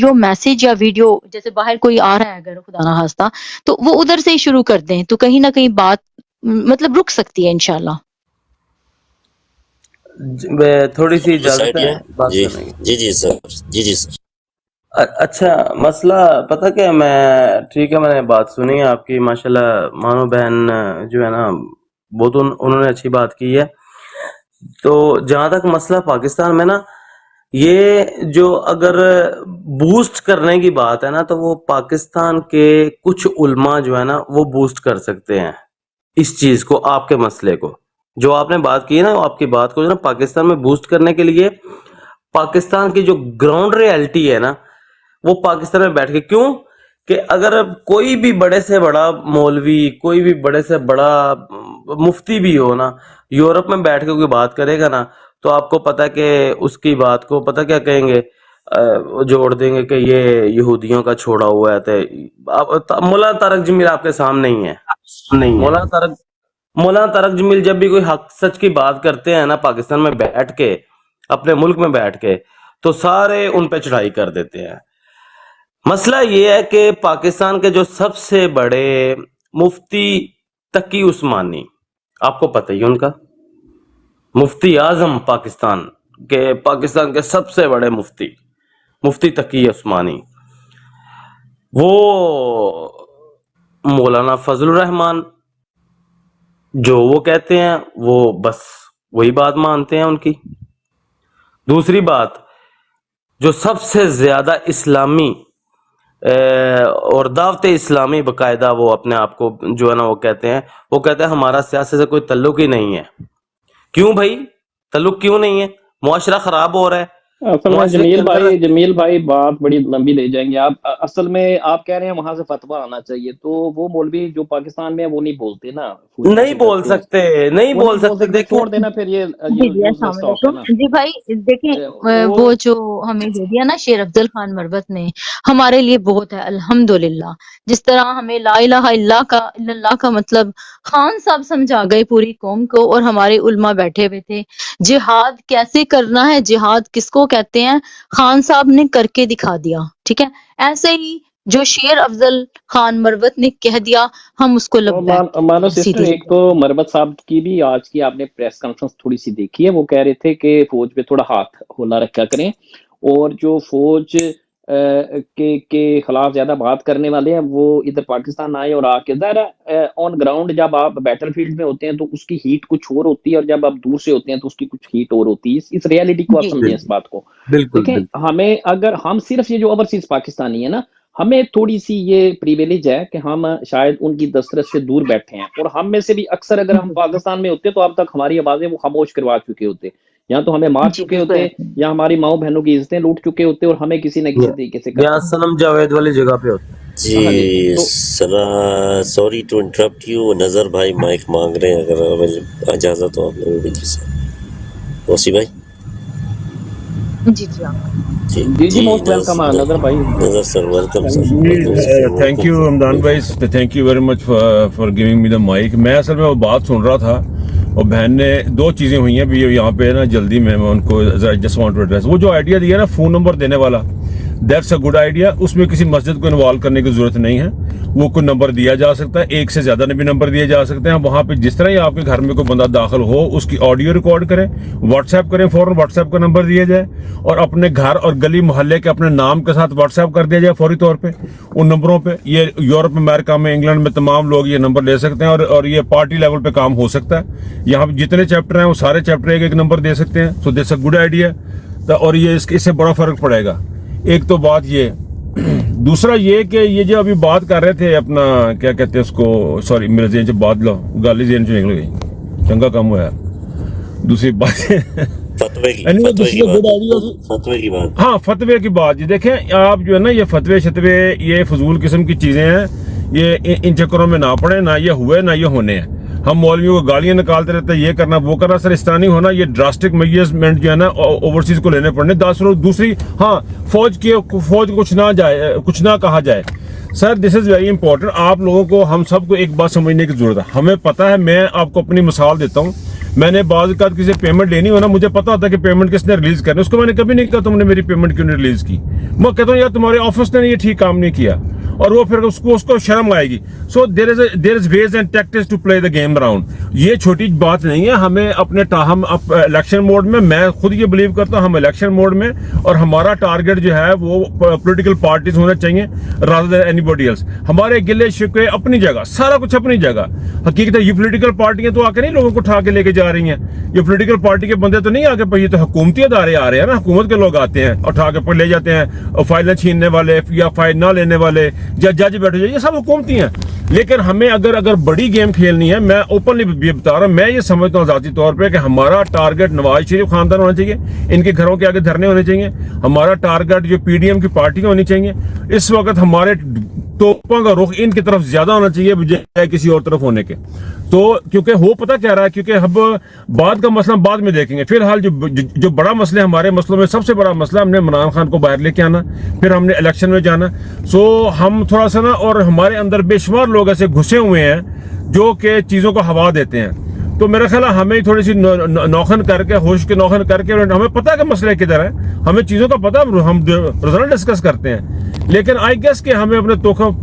جو میسج یا ویڈیو جیسے باہر کوئی آ رہا ہے اگر خدا نہ خواستہ تو وہ ادھر سے ہی شروع کر دیں تو کہیں نہ کہیں بات مطلب رک سکتی ہے انشاءاللہ. تھوڑی سی اجازت ڈسائڈ ہے بات جی کرنے کی. جی سر جی سر. اچھا مسئلہ پتہ کیا میں ٹھیک ہے میں نے بات سنی ہے آپ کی ماشاءاللہ مانو بہن جو ہے نا بہت انہوں نے اچھی بات کی ہے. تو جہاں تک مسئلہ پاکستان میں نا یہ جو اگر بوسٹ کرنے کی بات ہے نا تو وہ پاکستان کے کچھ علماء جو ہے نا وہ بوسٹ کر سکتے ہیں اس چیز کو. آپ کے مسئلے کو جو آپ نے بات کی ہے نا آپ کی بات کو جو نا پاکستان میں بوسٹ کرنے کے لیے پاکستان کی جو گراؤنڈ ریالٹی ہے نا وہ پاکستان میں بیٹھ کے کیوں کہ اگر کوئی بھی بڑے سے بڑا مولوی کوئی بھی بڑے سے بڑا مفتی بھی ہو نا یورپ میں بیٹھ کے کوئی بات کرے گا نا تو آپ کو پتا کہ اس کی بات کو پتا کیا کہیں گے جوڑ دیں گے کہ یہ یہودیوں کا چھوڑا ہوا ہے. مولانا طارق جمیل آپ کے سامنے ہی ہے. مولانا طارق جمیل جب بھی کوئی حق سچ کی بات کرتے ہیں نا پاکستان میں بیٹھ کے اپنے ملک میں بیٹھ کے تو سارے ان پہ چڑھائی کر دیتے ہیں. مسئلہ یہ ہے کہ پاکستان کے جو سب سے بڑے مفتی تقی عثمانی آپ کو پتہ ہی ان کا مفتی اعظم پاکستان کے سب سے بڑے مفتی تقی عثمانی وہ مولانا فضل الرحمان جو وہ کہتے ہیں وہ بس وہی بات مانتے ہیں ان کی. دوسری بات جو سب سے زیادہ اسلامی اور دعوت اسلامی باقاعدہ وہ اپنے آپ کو جو ہے نا وہ کہتے ہیں ہمارا سیاست سے کوئی تعلق ہی نہیں ہے. کیوں بھائی تعلق کیوں نہیں ہے؟ معاشرہ خراب ہو رہا ہے. اصل میں جمیل بھائی بات بڑی لمبی لے جائیں گے آپ. اصل میں آپ کہہ رہے ہیں وہاں سے فتویٰ آنا چاہیے تو وہ مولوی جو پاکستان میں وہ نہیں بولتے نا نہیں بول سکتے چھوڑ دینا پھر یہ جی السلام علیکم. جی بھائی دیکھیں وہ جو ہمیں دے دیا نا شیر افضل خان مربت نے ہمارے لیے بہت ہے الحمدللہ. جس طرح ہمیں لا الہ الا اللہ کا مطلب خان صاحب سمجھا گئے پوری قوم کو اور ہمارے علماء بیٹھے ہوئے تھے. جہاد کیسے کرنا ہے جہاد کس کو کہتے ہیں خان صاحب نے کر کے دکھا دیا. ٹھیک ہے ایسے ہی جو شیر افضل خان مربت نے کہہ دیا ہم اس کو مانو سسٹر ایک تو مربت صاحب کی بھی آج کی آپ نے پریس کانفرنس تھوڑی سی دیکھی ہے. وہ کہہ رہے تھے کہ فوج پہ تھوڑا ہاتھ ہولا رکھا کریں اور جو فوج کے خلاف زیادہ بات کرنے والے ہیں وہ ادھر پاکستان آئے اور آ کے ظاہر آن گراؤنڈ جب آپ بیٹل فیلڈ میں ہوتے ہیں تو اس کی ہیٹ کچھ اور ہوتی ہے اور جب آپ دور سے ہوتے ہیں تو اس کی کچھ ہیٹ اور ہوتی ہے. اس ریالٹی کو آپ سمجھیں اس بات کو. دیکھیں ہمیں اگر ہم صرف یہ جو اوورسیز پاکستانی ہے نا ہمیں تھوڑی سی یہ پریویلیج ہے کہ ہم شاید ان کی دسترس سے دور بیٹھے ہیں اور ہم میں سے بھی اکثر اگر ہم پاکستان میں ہوتے تو اب تک ہماری آوازیں وہ خاموش کروا چکے ہوتے یا تو ہمیں مار چکے ہوتے یا ہماری ماؤں بہنوں کی عزتیں لوٹ چکے ہوتے اور ہمیں کسی نہ کسی طریقے سے یا سنم جاوید والی جگہ پہ ہوتے. جی سوری ٹو انٹرپٹ یو. نظر بھائی مائک مانگ رہے ہیں اگر اجازت ہو آپ لوگوں کی جی سر. وسی بھائی جی most welcome Nazar bhai. Nazar sir welcome sir. Thank you Ramzan bhai thank you very much for giving me the mic. میں اصل میں وہ بات سن رہا تھا اور بہن نے دو چیزیں ہوئی ہیں بھی یہاں پہ نا جلدی میں ان کو جسٹ وانٹ ٹو ایڈریس. وہ جو آئیڈیا دیا نا فون نمبر دینے والا دیٹس اے گڈ آئیڈیا. اس میں کسی مسجد کو انوالو کرنے کی ضرورت نہیں ہے. وہ کوئی نمبر دیا جا سکتا ہے ایک سے زیادہ بھی نمبر دیے جا سکتے ہیں. وہاں پہ جس طرح ہی آپ کے گھر میں کوئی بندہ داخل ہو اس کی آڈیو ریکارڈ کریں واٹس ایپ کریں فوراً واٹس ایپ کا نمبر دیا جائے اور اپنے گھر اور گلی محلے کے اپنے نام کے ساتھ واٹس ایپ کر دیا جائے فوری طور پہ ان نمبروں پہ. یہ یورپ امریکہ میں انگلینڈ میں تمام لوگ یہ نمبر لے سکتے ہیں اور یہ پارٹی لیول پہ کام ہو سکتا ہے. یہاں پہ جتنے چیپٹر ہیں وہ سارے چیپٹر ایک نمبر دے سکتے ہیں. So that's a good idea اور یہ اس سے بڑا فرق پڑے گا. ایک تو بات یہ. دوسرا یہ کہ یہ جو ابھی بات کر رہے تھے اپنا کیا کہتے ہیں اس کو سوری میرے ذہن سے بات لو گالی ذہن سے نکل گئی چنگا کام ہوا. دوسری بات ہاں فتوے کی بات. جی دیکھیں آپ جو ہے نا یہ فتوے شتوے یہ فضول قسم کی چیزیں ہیں. یہ ان چکروں میں نہ پڑے نہ یہ ہوئے نہ یہ ہونے ہیں. ہم مولویوں کو گالیاں نکالتے رہتے ہیں یہ کرنا وہ کرنا. سر اس طرح نہیں ہونا. یہ ڈراسٹک میجرمنٹ جو ہے نا اوورسیز کو لینے پڑنے. دوسری ہاں فوج کچھ نہ کہا جائے سر دس از ویری امپورٹنٹ. آپ لوگوں کو ہم سب کو ایک بات سمجھنے کی ضرورت ہے. ہمیں پتہ ہے, میں آپ کو اپنی مثال دیتا ہوں, میں نے بعض اوقات کسی پیمنٹ لینی ہو نا, مجھے پتا ہوتا ہے کہ پیمنٹ کس نے ریلیز کرنی ہے, اس کو میں نے کبھی نہیں کہا تم نے میری پیمنٹ کیوں نہیں ریلیز کی. میں کہتا ہوں یار تمہارے آفس نے یہ ٹھیک کام نہیں کیا, اور وہ پھر اس کو شرم آئے گی. So there are ways and tactics to play the game around. یہ چھوٹی بات نہیں ہے. ہمیں اپنے ہم الیکشن موڈ میں خود یہ بلیو کرتا ہوں, ہم الیکشن موڈ میں, اور ہمارا ٹارگیٹ جو ہے وہ پولیٹیکل پارٹیز ہونا چاہیے rather than anybody else. ہمارے گلے شکوے اپنی جگہ, سارا کچھ اپنی جگہ. حقیقت ہے یہ پولیٹیکل پارٹیاں تو آ کے نہیں لوگوں کو اٹھا کے لے کے جا رہی ہیں. یہ پولیٹیکل پارٹی کے بندے تو نہیں آ کے, یہ تو حکومتی ادارے آ رہے ہیں نا, حکومت کے لوگ آتے ہیں اٹھا کے لے جاتے ہیں, فائلیں چھیننے والے یا فائل نہ لینے والے یا جج بیٹھے جائے, یہ سب حکومتی ہیں. لیکن ہمیں اگر بڑی گیم کھیلنی ہے, میں اوپنلی بھی بتا رہا ہوں, میں یہ سمجھتا ہوں ذاتی طور پہ کہ ہمارا ٹارگیٹ نواز شریف خاندان ہونا چاہیے, ان کے گھروں کے آگے دھرنے ہونے چاہیے. ہمارا ٹارگیٹ جو پی ڈی ایم کی پارٹی ہونی چاہیے. اس وقت ہمارے توپوں کا رخ ان کی طرف زیادہ ہونا چاہیے بجائے کسی اور طرف ہونے کے. تو کیونکہ ہو پتہ کیا رہا ہے, کیونکہ اب بعد کا مسئلہ بعد میں دیکھیں گے. فی الحال جو بڑا مسئلہ, ہمارے مسئلوں میں سب سے بڑا مسئلہ, ہم نے عمران خان کو باہر لے کے آنا, پھر ہم نے الیکشن میں جانا. سو ہم تھوڑا سا نا, اور ہمارے اندر بے شمار لوگ ایسے گھسے ہوئے ہیں جو کہ چیزوں کو ہوا دیتے ہیں. تو میرا خیال ہے ہمیں تھوڑی سی نوخن کر کے, ہوش کے نوخن کر کے, ہمیں پتہ کہ مسئلہ کدھر ہے, ہمیں چیزوں کا پتہ, ہم رزلٹ ڈسکس کرتے ہیں. لیکن آئی گیس کہ ہمیں اپنے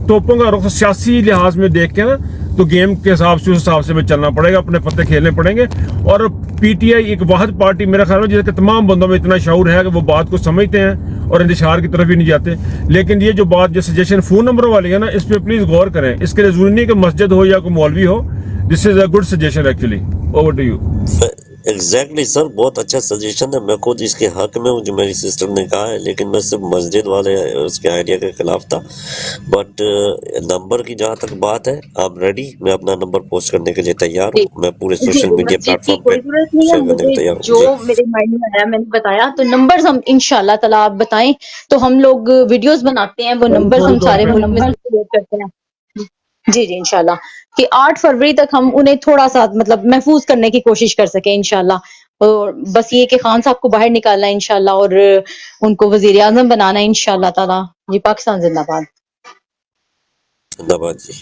توپوں کا رخ سیاسی لحاظ میں دیکھ کے نا, تو گیم کے حساب سے, اس حساب سے میں چلنا پڑے گا, اپنے پتے کھیلنے پڑیں گے. اور پی ٹی آئی ایک واحد پارٹی میرا خیال ہے جس کے تمام بندوں میں اتنا شعور ہے کہ وہ بات کو سمجھتے ہیں اور انتشار کی طرف ہی نہیں جاتے. لیکن یہ جو بات جو سجیشن فون نمبر والی ہے نا, اس پہ پلیز غور کریں. اس کے لیے ضروری نہیں کہ مسجد ہو یا کوئی مولوی ہو. This is a good suggestion actually. Over to you. Exactly sir, بہت اچھا سجیشن ہے. میں خود اس کے حق میں ہوں جو میری سسٹر نے کہا ہے, لیکن میں صرف مسجد والے اس کے آئیڈیا کے خلاف تھا. بٹ نمبر کی جہاں تک بات ہے, آپ ریڈی, میں اپنا نمبر پوسٹ کرنے کے لیے تیار ہوں. میں پورے سوشل میڈیا پلیٹ فارم پہ شیئر کرنے کے تیار ہوں. جو میرے مائنڈ میں آیا میں نے بتایا. تو نمبرز ہم انشاءاللہ تعالیٰ آپ بتائیں تو ہم لوگ ویڈیوز بناتے ہیں, وہ نمبرز ہم سارے کرتے ہیں. جی انشاءاللہ کہ 8 فروری تک ہم انہیں تھوڑا سا مطلب محفوظ کرنے کی کوشش کر سکیں انشاءاللہ. اور بس یہ کہ خان صاحب کو باہر نکالنا ہے انشاءاللہ, اور ان کو وزیر اعظم بنانا ہے انشاءاللہ تعالیٰ. جی پاکستان زندہ باد. زندہ باد جی.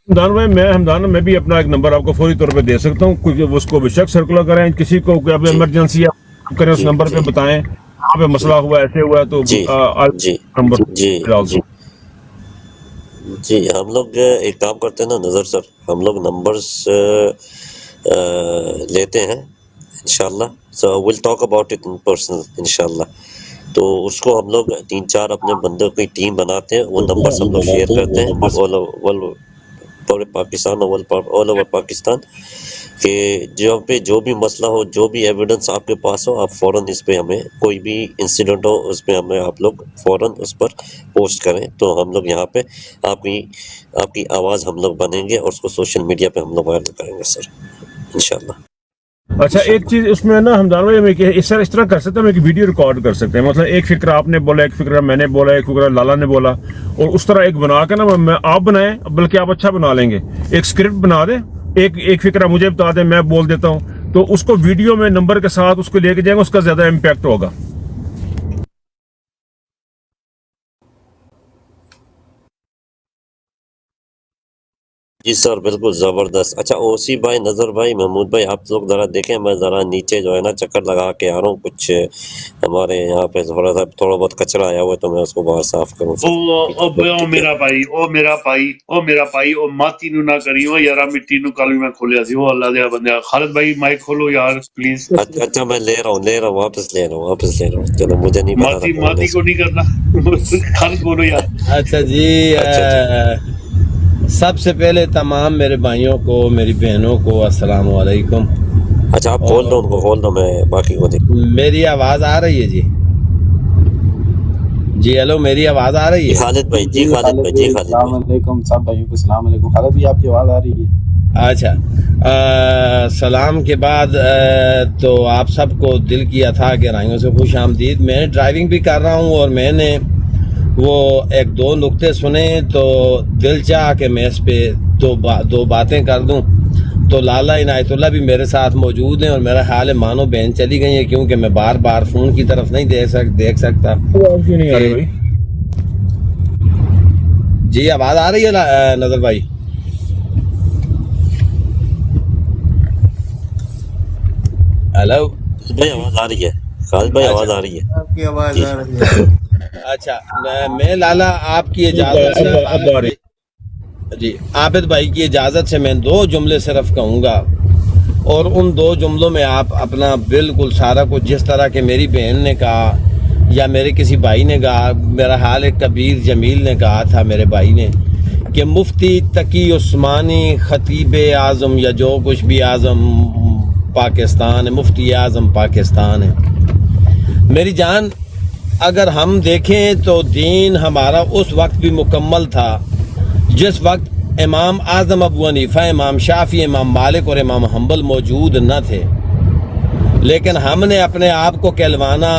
ہمدان میں بھی اپنا ایک نمبر آپ کو فوری طور پہ دے سکتا ہوں. کچھ اس کو بے شک سرکولر کریں, کسی کو کوئی ایمرجنسی کریں اس نمبر پہ بتائیں, وہاں پہ مسئلہ ہوا, ایسے ہوا تو نمبر جی. ہم لوگ ایک کام کرتے ہیں نا نظر سر, ہم لوگ نمبرز لیتے ہیں انشاءاللہ. So we'll talk about it in personal انشاءاللہ. تو اس کو ہم لوگ 3-4 اپنے بندوں کی ٹیم بناتے ہیں, وہ نمبرز ہم لوگ شیئر کرتے ہیں پورے پاکستان, آل اوور پاکستان, کہ جو بھی مسئلہ ہو, جو بھی ایویڈنس آپ کے پاس ہو, آپ فوراً اس پہ ہمیں, کوئی بھی انسیڈنٹ ہو اس پہ ہمیں آپ لوگ فوراً اس پر پوسٹ کریں. تو ہم لوگ یہاں پہ آپ کی آواز ہم لوگ بنیں گے اور اس کو سوشل میڈیا پہ ہم لوگ وائرل کریں گے سر انشاءاللہ. اچھا ایک چیز اس میں نا ہمدان بھائی, اس طرح کر سکتے ہیں, ہم ایک ویڈیو ریکارڈ کر سکتے ہیں. مطلب ایک فکرہ آپ نے بولا, ایک فکرہ میں نے بولا, ایک فکرہ لالا نے بولا, اور اس طرح ایک بنا کے نا آپ بنائیں, بلکہ آپ اچھا بنا لیں گے, ایک اسکرپٹ بنا دیں, ایک فکرہ مجھے بتا دیں, میں بول دیتا ہوں, تو اس کو ویڈیو میں نمبر کے ساتھ اس کو لے کے جائیں گے, اس کا زیادہ امپیکٹ ہوگا. جی سر بالکل زبردست. اچھا اوسی بھائی, نظر بھائی, محمود بھائی, آپ لوگ ذرا دیکھیں, میں ذرا نیچے جو ہے نا چکر لگا کے آ رہا ہوں. کچھ ہمارے یہاں پہ تھوڑا بہت کچرا آیا ہوا ہے, تو میں اس کو باہر صاف کروں. او میرا بھائی او ماتی نو نہ کریو یارا, مٹی نو کل میں کھولیا سی. او اللہ دے بندے, خالد بھائی مائک کھولو یار پلیز. اچھا میں لے رہا ہوں, واپس لے رہا ہوں. چلو مجھے نہیں پتا, ماتی کو نہیں کرنا. خالد بولو یار. اچھا جی, سب سے پہلے تمام میرے بھائیوں کو, میری بہنوں کو السلام علیکم. اچھا آپ کھول دو, ان کو کھول دو, میں باقی کو دیکھ. میری آواز آ رہی ہے جی؟ جی ہیلو, میری آواز آ رہی ہے؟ خالد بھائی, جی خالد بھائی, جی خالد السلام علیکم سب بھائیوں کو. السلام علیکم خالد بھائی, آپ کی آواز آ رہی ہے؟ اچھا, سلام کے بعد تو آپ سب کو دل کی اتھاہ گہرائیوں سے خوش آمدید. میں ڈرائیونگ بھی کر رہا ہوں, اور میں نے وہ 1-2 نقطے سنے, تو دل چاہ کہ میں اس پہ دو باتیں کر دوں. تو لالا عنایت اللہ بھی میرے ساتھ موجود ہیں, اور میرا خیال ہے مانو بہن چلی گئی ہیں, کیونکہ میں بار بار فون کی طرف نہیں دیکھ سکتا. جی آواز آ رہی ہے نظر بھائی؟ ہیلو بھائی آواز آ رہی ہے، خالد بھائی آواز آ رہی ہے، آپ کی آواز جی آ رہی ہے. اچھا میں لالا آپ کی اجازت سے جی عابد بھائی کی اجازت سے میں 2 جملے صرف کہوں گا، اور ان 2 جملوں میں آپ اپنا بالکل سارا کچھ جس طرح کہ میری بہن نے کہا یا میرے کسی بھائی نے کہا، میرا حال ایک کبیر جمیل نے کہا تھا میرے بھائی نے کہ مفتی تقی عثمانی خطیب اعظم یا جو کچھ بھی اعظم پاکستان ہے، مفتی اعظم پاکستان ہے. میری جان اگر ہم دیکھیں تو دین ہمارا اس وقت بھی مکمل تھا جس وقت امام اعظم ابو حنیفہ، امام شافعی، امام مالک اور امام حنبل موجود نہ تھے، لیکن ہم نے اپنے آپ کو کہلوانا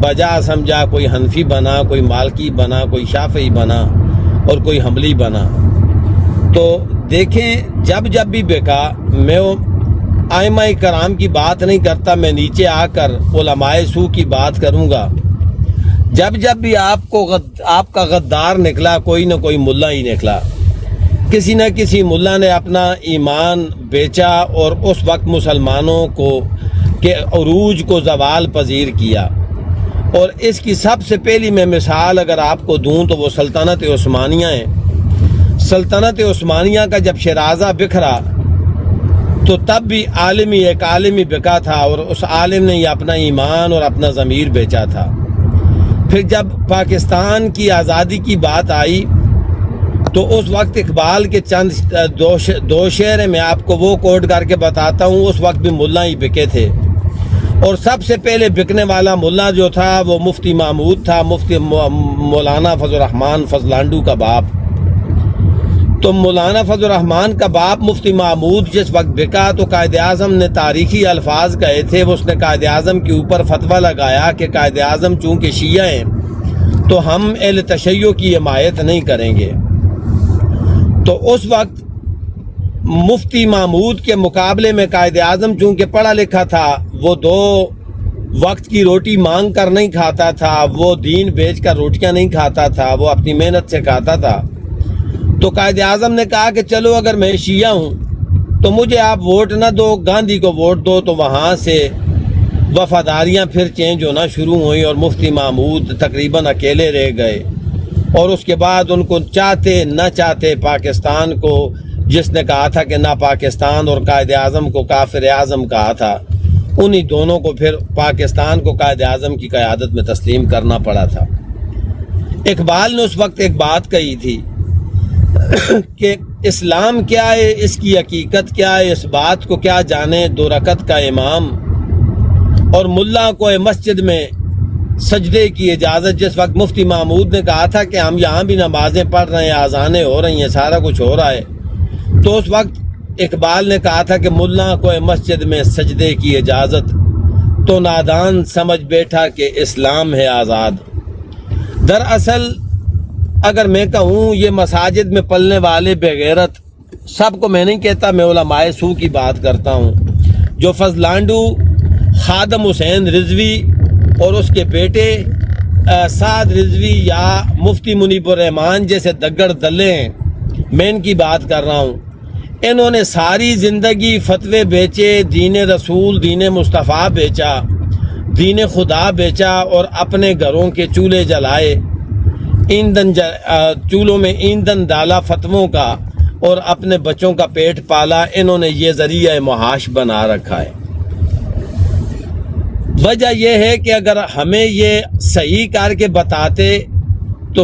بجا سمجھا، کوئی حنفی بنا، کوئی مالکی بنا، کوئی شافعی بنا اور کوئی حنبلی بنا. تو دیکھیں جب بھی بکا، میں ائمہ کرام کی بات نہیں کرتا، میں نیچے آ کر علماء سو کی بات کروں گا. جب بھی آپ کا غدار نکلا، کوئی نہ کوئی ملا ہی نکلا. کسی نہ کسی ملا نے اپنا ایمان بیچا اور اس وقت مسلمانوں کو کے عروج کو زوال پذیر کیا. اور اس کی سب سے پہلی میں مثال اگر آپ کو دوں تو وہ سلطنت عثمانیہ ہے. سلطنت عثمانیہ کا جب شیرازہ بکھرا تو تب بھی ایک عالمی بکا تھا، اور اس عالم نے یہ اپنا ایمان اور اپنا ضمیر بیچا تھا. پھر جب پاکستان کی آزادی کی بات آئی تو اس وقت اقبال کے چند 2 شعر میں آپ کو وہ کوٹ کر کے بتاتا ہوں. اس وقت بھی ملا ہی بکے تھے، اور سب سے پہلے بکنے والا ملا جو تھا وہ مفتی محمود تھا، مفتی مولانا فضل الرحمان فضلانڈو کا باپ. تو مولانا فضل الرحمان کا باپ مفتی محمود جس وقت بکا تو قائد اعظم نے تاریخی الفاظ کہے تھے. اس نے قائد اعظم کے اوپر فتویٰ لگایا کہ قائد اعظم چونکہ شیعہ ہیں تو ہم اہل تشیع کی حمایت نہیں کریں گے. تو اس وقت مفتی محمود کے مقابلے میں قائد اعظم چونکہ پڑھا لکھا تھا، وہ 2 وقت کی روٹی مانگ کر نہیں کھاتا تھا، وہ دین بیچ کر روٹیاں نہیں کھاتا تھا، وہ اپنی محنت سے کھاتا تھا. تو قائد اعظم نے کہا کہ چلو اگر میں شیعہ ہوں تو مجھے آپ ووٹ نہ دو، گاندھی کو ووٹ دو. تو وہاں سے وفاداریاں پھر چینج ہونا شروع ہوئیں اور مفتی محمود تقریباً اکیلے رہ گئے. اور اس کے بعد ان کو چاہتے نہ چاہتے پاکستان کو، جس نے کہا تھا کہ نہ پاکستان، اور قائد اعظم کو کافر اعظم کہا تھا، انہی دونوں کو پھر پاکستان کو قائد اعظم کی قیادت میں تسلیم کرنا پڑا تھا. اقبال نے اس وقت ایک بات کہی تھی کہ اسلام کیا ہے، اس کی حقیقت کیا ہے، اس بات کو کیا جانے 2 رکعت کا امام. اور ملا کو مسجد میں سجدے کی اجازت جس وقت مفتی محمود نے کہا تھا کہ ہم یہاں بھی نمازیں پڑھ رہے ہیں، اذانیں ہو رہی ہیں، سارا کچھ ہو رہا ہے، تو اس وقت اقبال نے کہا تھا کہ ملا کو مسجد میں سجدے کی اجازت تو نادان سمجھ بیٹھا کہ اسلام ہے آزاد. دراصل اگر میں کہوں یہ مساجد میں پلنے والے بغیرت سب کو میں نہیں کہتا، میں علماء سو کی بات کرتا ہوں. جو فضلانڈو خادم حسین رضوی اور اس کے بیٹے سعد رضوی یا مفتی منیب الرحمان جیسے دگڑ دلے ہیں، میں ان کی بات کر رہا ہوں. انہوں نے ساری زندگی فتوے بیچے، دین رسول، دین مصطفیٰ بیچا، دین خدا بیچا، اور اپنے گھروں کے چولہے جلائے، چولہوں میں ایندھن ڈالا فتووں کا، اور اپنے بچوں کا پیٹ پالا. انہوں نے یہ ذریعہ معاش بنا رکھا ہے. وجہ یہ ہے کہ اگر ہمیں یہ صحیح کر کے بتاتے تو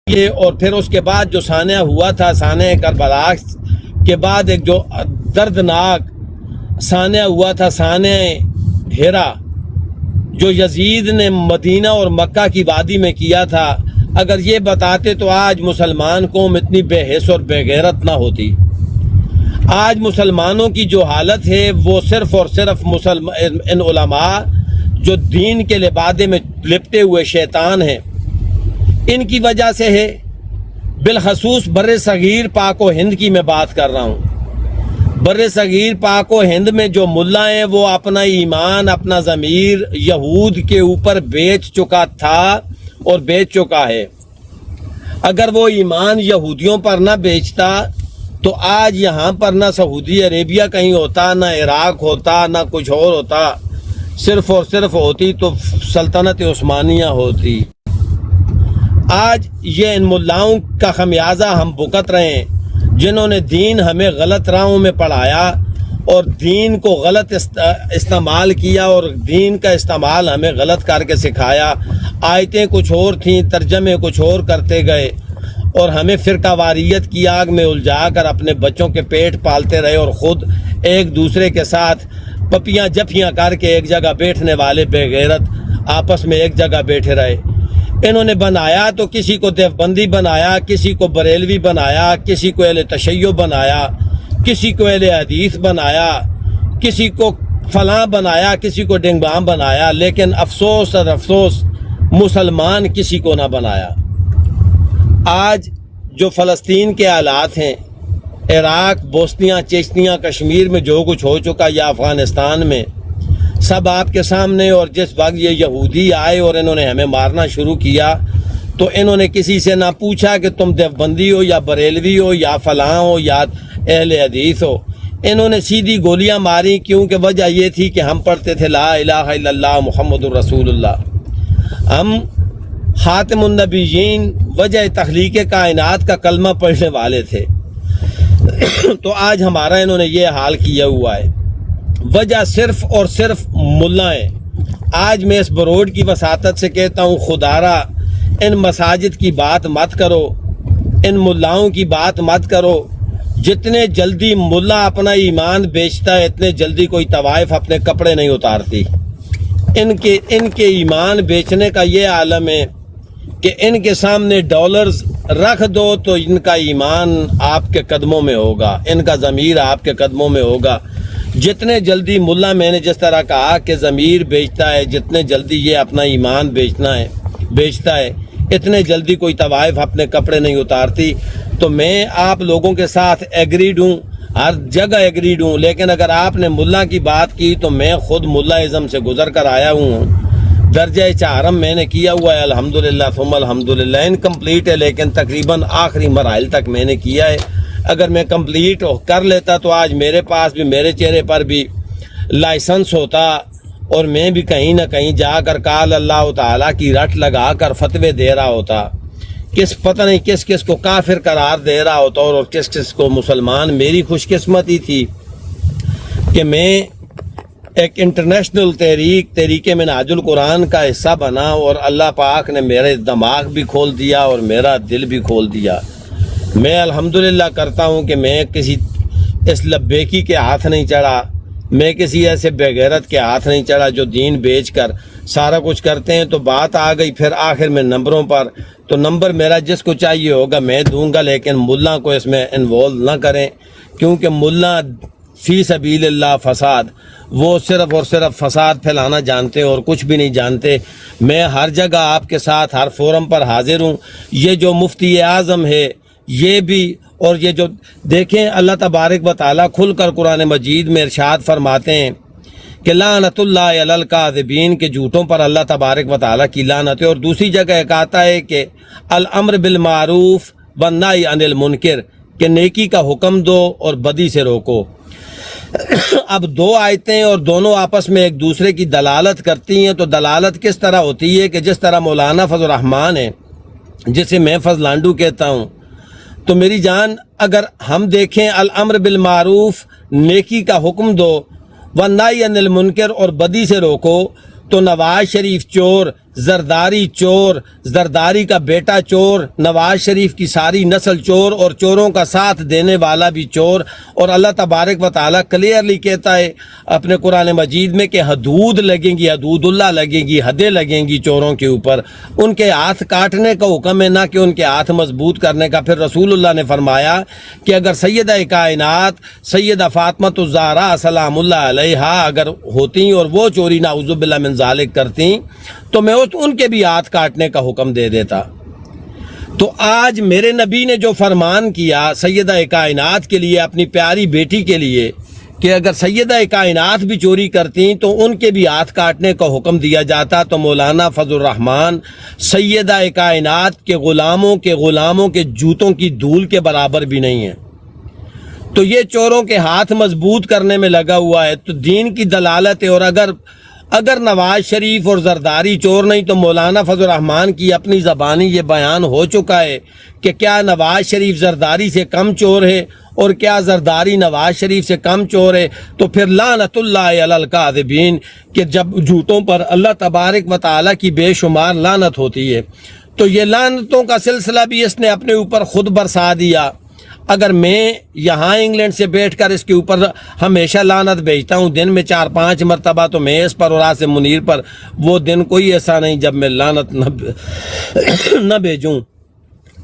یہ، اور پھر اس کے بعد جو سانحہ ہوا تھا، سانحہ کربلا کے بعد ایک جو دردناک سانحہ ہوا تھا، سانحہ ہیرا، جو یزید نے مدینہ اور مکہ کی وادی میں کیا تھا، اگر یہ بتاتے تو آج مسلمان قوم اتنی بے حس اور بے غیرت نہ ہوتی. آج مسلمانوں کی جو حالت ہے وہ صرف اور صرف ان علماء جو دین کے لبادے میں لپٹے ہوئے شیطان ہیں، ان کی وجہ سے ہے. بالخصوص بر صغیر پاک و ہند کی میں بات کر رہا ہوں. بر صغیر پاک و ہند میں جو ملا ہیں وہ اپنا ایمان اپنا ضمیر یہود کے اوپر بیچ چکا تھا اور بیچ چکا ہے۔ اگر وہ ایمان یہودیوں پر نہ بیچتا تو آج یہاں پر نہ سعودی عربیہ کہیں ہوتا، نہ عراق ہوتا، نہ کچھ اور ہوتا، صرف اور صرف ہوتی تو سلطنت عثمانیہ ہوتی۔ آج یہ ان ملاؤں کا خمیازہ ہم بھگت رہے ہیں جنہوں نے دین ہمیں غلط راہوں میں پڑھایا اور دین کو غلط استعمال کیا اور دین کا استعمال ہمیں غلط کر کے سکھایا۔ آیتیں کچھ اور تھیں، ترجمے کچھ اور کرتے گئے اور ہمیں فرقہ واریت کی آگ میں الجھا کر اپنے بچوں کے پیٹ پالتے رہے اور خود ایک دوسرے کے ساتھ پپیاں جفیاں کر کے ایک جگہ بیٹھنے والے بے غیرت آپس میں ایک جگہ بیٹھے رہے۔ انہوں نے بنایا تو کسی کو دیوبندی بنایا، کسی کو بریلوی بنایا، کسی کو اہل تشیع بنایا، کسی کو اہل حدیث بنایا، کسی کو فلاں بنایا، کسی کو ڈنگبام بنایا، لیکن افسوس اور افسوس مسلمان کسی کو نہ بنایا۔ آج جو فلسطین کے حالات ہیں، عراق، بوسنیا، چیچنیا، کشمیر میں جو کچھ ہو چکا یا افغانستان میں، سب آپ کے سامنے۔ اور جس وقت یہ یہودی آئے اور انہوں نے ہمیں مارنا شروع کیا تو انہوں نے کسی سے نہ پوچھا کہ تم دیوبندی ہو یا بریلوی ہو یا فلاں ہو یا اہل حدیث ہو، انہوں نے سیدھی گولیاں ماری، کیونکہ وجہ یہ تھی کہ ہم پڑھتے تھے لا الہ الا اللہ محمد الرسول اللہ، ہم خاتم النبیین وجہ تخلیق کائنات کا کلمہ پڑھنے والے تھے۔ تو آج ہمارا انہوں نے یہ حال کیا ہوا ہے، وجہ صرف اور صرف ملا ہیں۔ آج میں اس بروڈ کی وساطت سے کہتا ہوں، خدارا ان مساجد کی بات مت کرو، ان ملاؤں کی بات مت کرو۔ جتنے جلدی ملا اپنا ایمان بیچتا ہے اتنے جلدی کوئی طوائف اپنے کپڑے نہیں اتارتی۔ ان کے ایمان بیچنے کا یہ عالم ہے کہ ان کے سامنے ڈالرز رکھ دو تو ان کا ایمان آپ کے قدموں میں ہوگا، ان کا ضمیر آپ کے قدموں میں ہوگا۔ جتنے جلدی ملا، میں نے جس طرح کہا کہ ضمیر بیچتا ہے، جتنے جلدی یہ اپنا ایمان بیچتا ہے اتنے جلدی کوئی طوائف اپنے کپڑے نہیں اتارتی۔ تو میں آپ لوگوں کے ساتھ ایگریڈ ہوں، ہر جگہ ایگریڈ ہوں، لیکن اگر آپ نے ملا کی بات کی تو میں خود ملا ازم سے گزر کر آیا ہوں۔ درجہ چہارم میں نے کیا ہوا ہے الحمدللہ ثم الحمدللہ، انکمپلیٹ ہے لیکن تقریباً آخری مراحل تک میں نے کیا ہے۔ اگر میں کمپلیٹ کر لیتا تو آج میرے پاس بھی، میرے چہرے پر بھی لائسنس ہوتا اور میں بھی کہیں نہ کہیں جا کر قال اللہ تعالیٰ کی رٹ لگا کر فتوے دے رہا ہوتا، پتہ نہیں کس کس کو کافر قرار دے رہا ہوتا اور کس کس کو مسلمان۔ میری خوش قسمتی تھی کہ میں ایک انٹرنیشنل تحریک منہاج القرآن کا حصہ بنا اور اللہ پاک نے میرے دماغ بھی کھول دیا اور میرا دل بھی کھول دیا۔ میں الحمدللہ کرتا ہوں کہ میں کسی اس لبیکی کے ہاتھ نہیں چڑھا، میں کسی ایسے بے غیرت کے ہاتھ نہیں چڑھا جو دین بیچ کر سارا کچھ کرتے ہیں۔ تو بات آ گئی پھر آخر میں نمبروں پر، تو نمبر میرا جس کو چاہیے ہوگا میں دوں گا، لیکن ملا کو اس میں انوالو نہ کریں، کیونکہ ملا فی سبیل اللہ فساد، وہ صرف اور صرف فساد پھیلانا جانتے اور کچھ بھی نہیں جانتے۔ میں ہر جگہ آپ کے ساتھ ہر فورم پر حاضر ہوں۔ یہ جو مفتی اعظم ہے یہ بھی، اور یہ جو دیکھیں اللہ تبارک و تعالیٰ کھل کر قرآن مجید میں ارشاد فرماتے ہیں کہ لعنت اللہ علی الکاذبین، کے جھوٹوں پر اللہ تبارک و تعالیٰ کی لعنت ہے۔ اور دوسری جگہ ایک آتا ہے کہ الامر بالمعروف والنہی عن المنکر، کہ نیکی کا حکم دو اور بدی سے روکو۔ اب دو آیتیں اور دونوں آپس میں ایک دوسرے کی دلالت کرتی ہیں۔ تو دلالت کس طرح ہوتی ہے کہ جس طرح مولانا فضل الرحمان ہے، جسے میں فضلانڈو کہتا ہوں، تو میری جان اگر ہم دیکھیں الامر بالمعروف، نیکی کا حکم دو، والنہی عن المنکر، اور بدی سے روکو، تو نواز شریف چور، زرداری چور، زرداری کا بیٹا چور، نواز شریف کی ساری نسل چور اور چوروں کا ساتھ دینے والا بھی چور۔ اور اللہ تبارک و تعالیٰ کلیئرلی کہتا ہے اپنے قرآن مجید میں کہ حدود لگیں گی، حدود اللہ لگیں گی، حدیں لگیں گی چوروں کے اوپر، ان کے ہاتھ کاٹنے کا حکم ہے، نہ کہ ان کے ہاتھ مضبوط کرنے کا۔ پھر رسول اللہ نے فرمایا کہ اگر سیدہ کائنات سیدہ فاطمہ الزہرا سلام اللہ علیہا اگر ہوتی اور وہ چوری نعوذ باللہ من ذالک کرتی تو میں ان کے بھی ہاتھ کاٹنے کا حکم دے دیتا۔ تو آج میرے نبی نے جو فرمان کیا سیدہ کائنات کے لیے، اپنی پیاری بیٹی کے لیے، کہ اگر سیدہ کائنات بھی چوری کرتی تو ان کے بھی ہاتھ کاٹنے کا حکم دیا جاتا، تو مولانا فضل الرحمان سیدہ کائنات کے غلاموں کے جوتوں کی دھول کے برابر بھی نہیں ہے۔ تو یہ چوروں کے ہاتھ مضبوط کرنے میں لگا ہوا ہے، تو دین کی دلالت ہے۔ اور اگر نواز شریف اور زرداری چور نہیں تو مولانا فضل الرحمان کی اپنی زبانی یہ بیان ہو چکا ہے کہ کیا نواز شریف زرداری سے کم چور ہے اور کیا زرداری نواز شریف سے کم چور ہے؟ تو پھر لعنت اللہ علی الکاذبین، کہ جب جھوٹوں پر اللہ تبارک و تعالیٰ کی بے شمار لعنت ہوتی ہے، تو یہ لعنتوں کا سلسلہ بھی اس نے اپنے اوپر خود برسا دیا۔ اگر میں یہاں انگلینڈ سے بیٹھ کر اس کے اوپر ہمیشہ لعنت بھیجتا ہوں، دن میں 4-5 مرتبہ، تو میں اس پر اور آصف منیر پر وہ دن کوئی ایسا نہیں جب میں لعنت نہ بھیجوں۔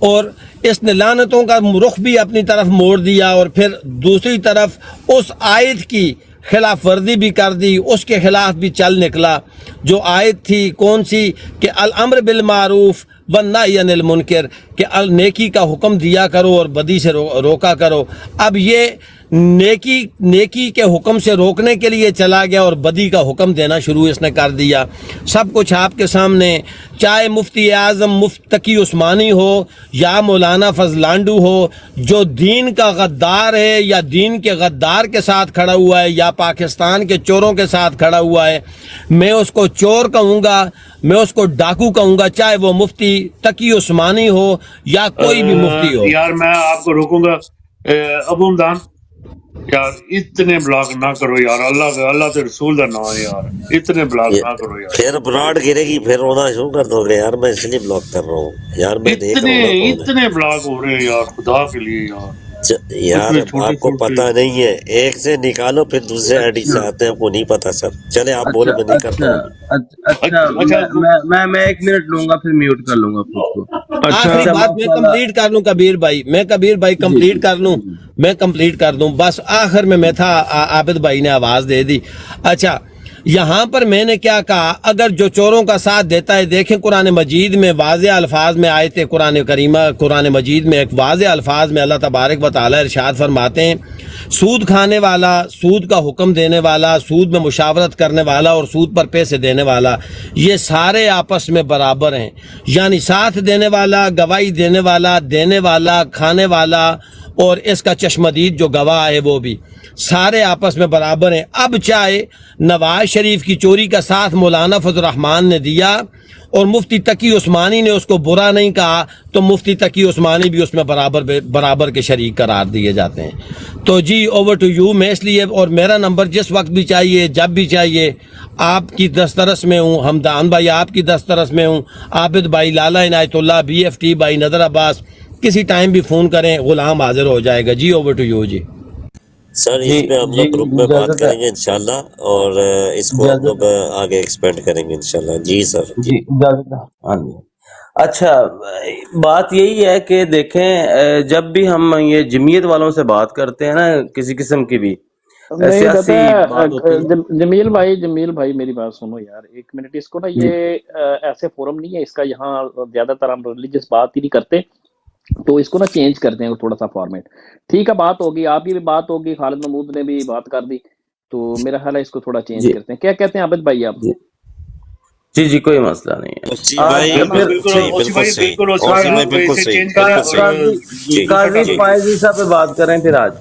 اور اس نے لعنتوں کا رخ بھی اپنی طرف موڑ دیا، اور پھر دوسری طرف اس آیت کی خلاف ورزی بھی کر دی، اس کے خلاف بھی چل نکلا۔ جو آیت تھی کون سی؟ کہ الامر بالمعروف والنہی عن المنکر، کہ نیکی کا حکم دیا کرو اور بدی سے روکا کرو۔ اب یہ نیکی کے حکم سے روکنے کے لیے چلا گیا اور بدی کا حکم دینا شروع اس نے کر دیا۔ سب کچھ آپ کے سامنے، چاہے مفتی اعظم مفتی تقی عثمانی ہو یا مولانا فضلانڈو ہو، جو دین کا غدار ہے یا دین کے غدار کے ساتھ کھڑا ہوا ہے یا پاکستان کے چوروں کے ساتھ کھڑا ہوا ہے، میں اس کو چور کہوں گا، میں اس کو ڈاکو کہوں گا، چاہے وہ مفتی تقی عثمانی ہو یا کوئی بھی مفتی ہو۔ یار میں آپ کو روکوں گا، ابو حمدان یار اتنے بلاک نہ کرو یار، اللہ کے رسول کا نام ہے یار، اتنے بلاک نہ کرو یار۔ پھر براڈ گرے گی، پھر رونا شروع کر دو گے یار، میں اس لیے بلاک کر رہا ہوں یار، میں دیکھ رہا ہوں اتنے بلاک ہو رہے ہیں یار، خدا کے لیے یار۔ یار آپ کو پتہ نہیں ہے، ایک سے نکالو پھر دوسرے آئی ڈی سے آتے ہیں، آپ کو نہیں پتا سر۔ چلے آپ بولو، میں نہیں کرتا ہوں۔ میں 1 منٹ لوں گا پھر میوٹ کر لوں گا خود کو۔ آخری بات میں کمپلیٹ کر لوں کبیر بھائی کمپلیٹ کر لوں، میں کمپلیٹ کر دوں بس۔ آخر میں تھا، عابد بھائی نے آواز دے دی۔ اچھا، یہاں پر میں نے کیا کہا؟ اگر جو چوروں کا ساتھ دیتا ہے، دیکھیں قرآن مجید میں واضح الفاظ میں آئے تھے، قرآن مجید میں ایک واضح الفاظ میں اللہ تبارک و تعالیٰ ارشاد فرماتے ہیں، سود کھانے والا، سود کا حکم دینے والا، سود میں مشاورت کرنے والا اور سود پر پیسے دینے والا، یہ سارے آپس میں برابر ہیں۔ یعنی ساتھ دینے والا، گواہی دینے والا، کھانے والا اور اس کا چشمدید جو گواہ ہے وہ بھی سارے آپس میں برابر ہیں۔ اب چاہے نواز شریف کی چوری کا ساتھ مولانا فضل الرحمان نے دیا اور مفتی تقی عثمانی نے اس کو برا نہیں کہا، تو مفتی تقی عثمانی بھی اس میں برابر کے شریک قرار دیے جاتے ہیں۔ تو جی اوور ٹو یو، میں اس لیے، اور میرا نمبر جس وقت بھی چاہیے، جب بھی چاہیے، آپ کی دسترس میں ہوں، حمدان بھائی آپ کی دسترس میں ہوں، عابد بھائی، لالا عنایت اللہ، BFT بھائی، نظر عباس، کسی ٹائم بھی فون کریں، غلام حاضر ہو جائے گا۔ G over to you. جی سر اس پہ ہم لوگ گروپ میں بات کریں گے انشاءاللہ، اور اس کو ہم لوگ آگے ایکسپینڈ کریں گے انشاءاللہ۔ جی سر۔ جی ہاں جی۔ اچھا، بات یہی ہے کہ دیکھیں، جب بھی ہم یہ جمعیت والوں سے بات کرتے ہیں نا، کسی قسم کی بھی سیاسی بات ہوتی ہے۔ جمیل بھائی میری بات سنو یار 1 منٹ، اس کو نا یہ ایسے فورم نہیں ہے اس کا، یہاں زیادہ تر ہم ریلیجس بات ہی نہیں کرتے، تو اس کو نا چینج کرتے ہیں تھوڑا سا فارمیٹ۔ ٹھیک ہے، بات ہوگی، آپ کی بھی بات ہوگی، خالد محمود نے بھی بات کر دی، تو میرا خیال ہے اس کو تھوڑا چینج کرتے ہیں۔ کیا کہتے ہیں عابد بھائی آپ؟ جی کوئی مسئلہ نہیں ہے۔ قاضی فائزی صاحب پہ بات کریں پھر آج۔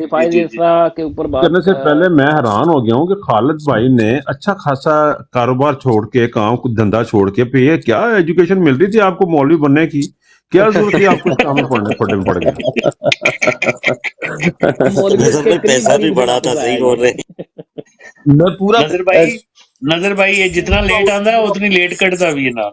فائزی کے اوپر بات کرنے سے پہلے میں حیران ہو گیا ہوں کہ خالد بھائی نے اچھا خاصا کاروبار چھوڑ کے، کام دھندا چھوڑ کے، پہ یہ کیا ایجوکیشن مل رہی تھی آپ کو مولوی بننے کی؟ کیا ضرورت تھی آپ کو کام پڑ گیا؟ پیسہ بھی بڑا تھا، صحیح بول رہے ہیں۔ میں پورا نظر بھائی یہ جتنا لیٹ آندا ہے اتنی لیٹ کٹتا بھی ہے نا۔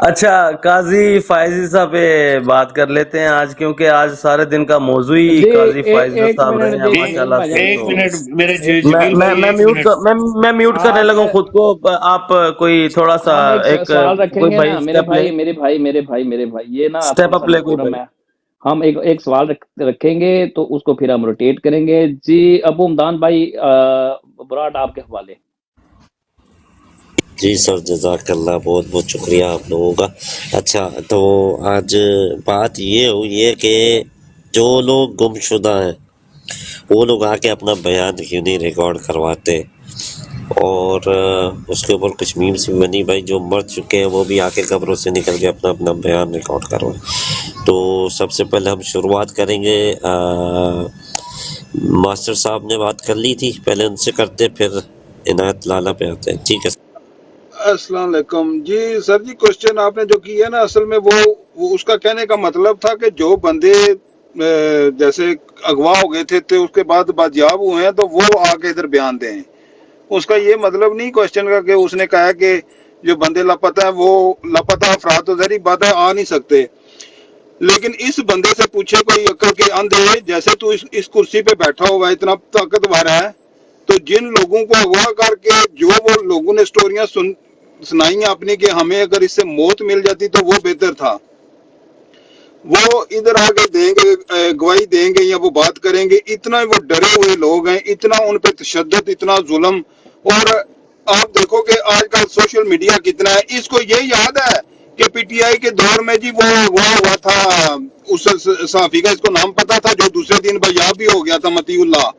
اچھا، قاضی فائزی صاحب پہ بات کر لیتے ہیں آج، کیونکہ آج سارے دن کا موضوع ہی قاضی فائزی صاحب رہے ہیں ماشاءاللہ سے۔ ایک منٹ میرے میں میوٹ کرنے لگا ہوں خود کو، آپ کوئی تھوڑا سا ایک سوال رکھیں گے نا میرے بھائی، یہ نا اسٹیپ اپ لے کوئی، ہم ایک سوال رکھیں گے تو اس کو پھر ہم روٹیٹ کریں گے۔ جی ابو حمدان بھائی، براڈ آپ کے حوالے۔ جی سر، جزاک اللہ، بہت بہت شکریہ آپ لوگوں کا۔ اچھا، تو آج بات یہ ہوئی ہے کہ جو لوگ گمشدہ ہیں وہ لوگ آ کے اپنا بیان کیوں نہیں ریکارڈ کرواتے، اور اس کے اوپر کچھ میمز بھی بنی، بھائی جو مر چکے ہیں وہ بھی آ کے قبروں سے نکل کے اپنا اپنا بیان ریکارڈ کروائیں۔ تو سب سے پہلے ہم شروعات کریں گے، ماسٹر صاحب نے بات کر لی تھی، پہلے ان سے کرتے پھر عنایت لالا پہ آتے ہیں، ٹھیک ہے؟ السلام علیکم جی سر جی، کوشچن آپ نے جو کی ہے نا، اصل میں وہ اس کا کہنے کا مطلب تھا کہ جو بندے جیسے اغوا ہو گئے تھے تو اس کے بعد بازیاب ہوئے ہیں تو وہ آ کے ادھر بیان دیں، اس کا یہ مطلب نہیں کوشچن کا کہ اس نے کہا کہ جو بندے لاپتہ ہیں وہ لاپتہ افراد تو ظاہری بات ہے آ نہیں سکتے، لیکن اس بندے سے پوچھے کوئی عقل کے اندھے، جیسے تو اس کرسی پہ بیٹھا ہوا ہے، اتنا طاقتور ہے، تو جن لوگوں کو اغوا کر کے جو وہ لوگوں نے سٹوریاں سنائی ہیں اپنی کہ ہمیں اگر اس سے موت مل جاتی تو وہ بہتر تھا، وہ ادھر آ کے دیں گے، گواہی دیں گے یا وہ بات کریں گے، اتنا وہ ڈرے ہوئے لوگ ہیں، اتنا ان پہ تشدد، اتنا ظلم۔ اور آپ دیکھو کہ آج کل سوشل میڈیا کتنا ہے، اس کو یہ یاد ہے کہ پی ٹی آئی کے دور میں جی وہ ہوا تھا، اس صحافی کا اس کو نام پتا تھا جو دوسرے دن بھیاب بھی ہو گیا تھا، متی اللہ،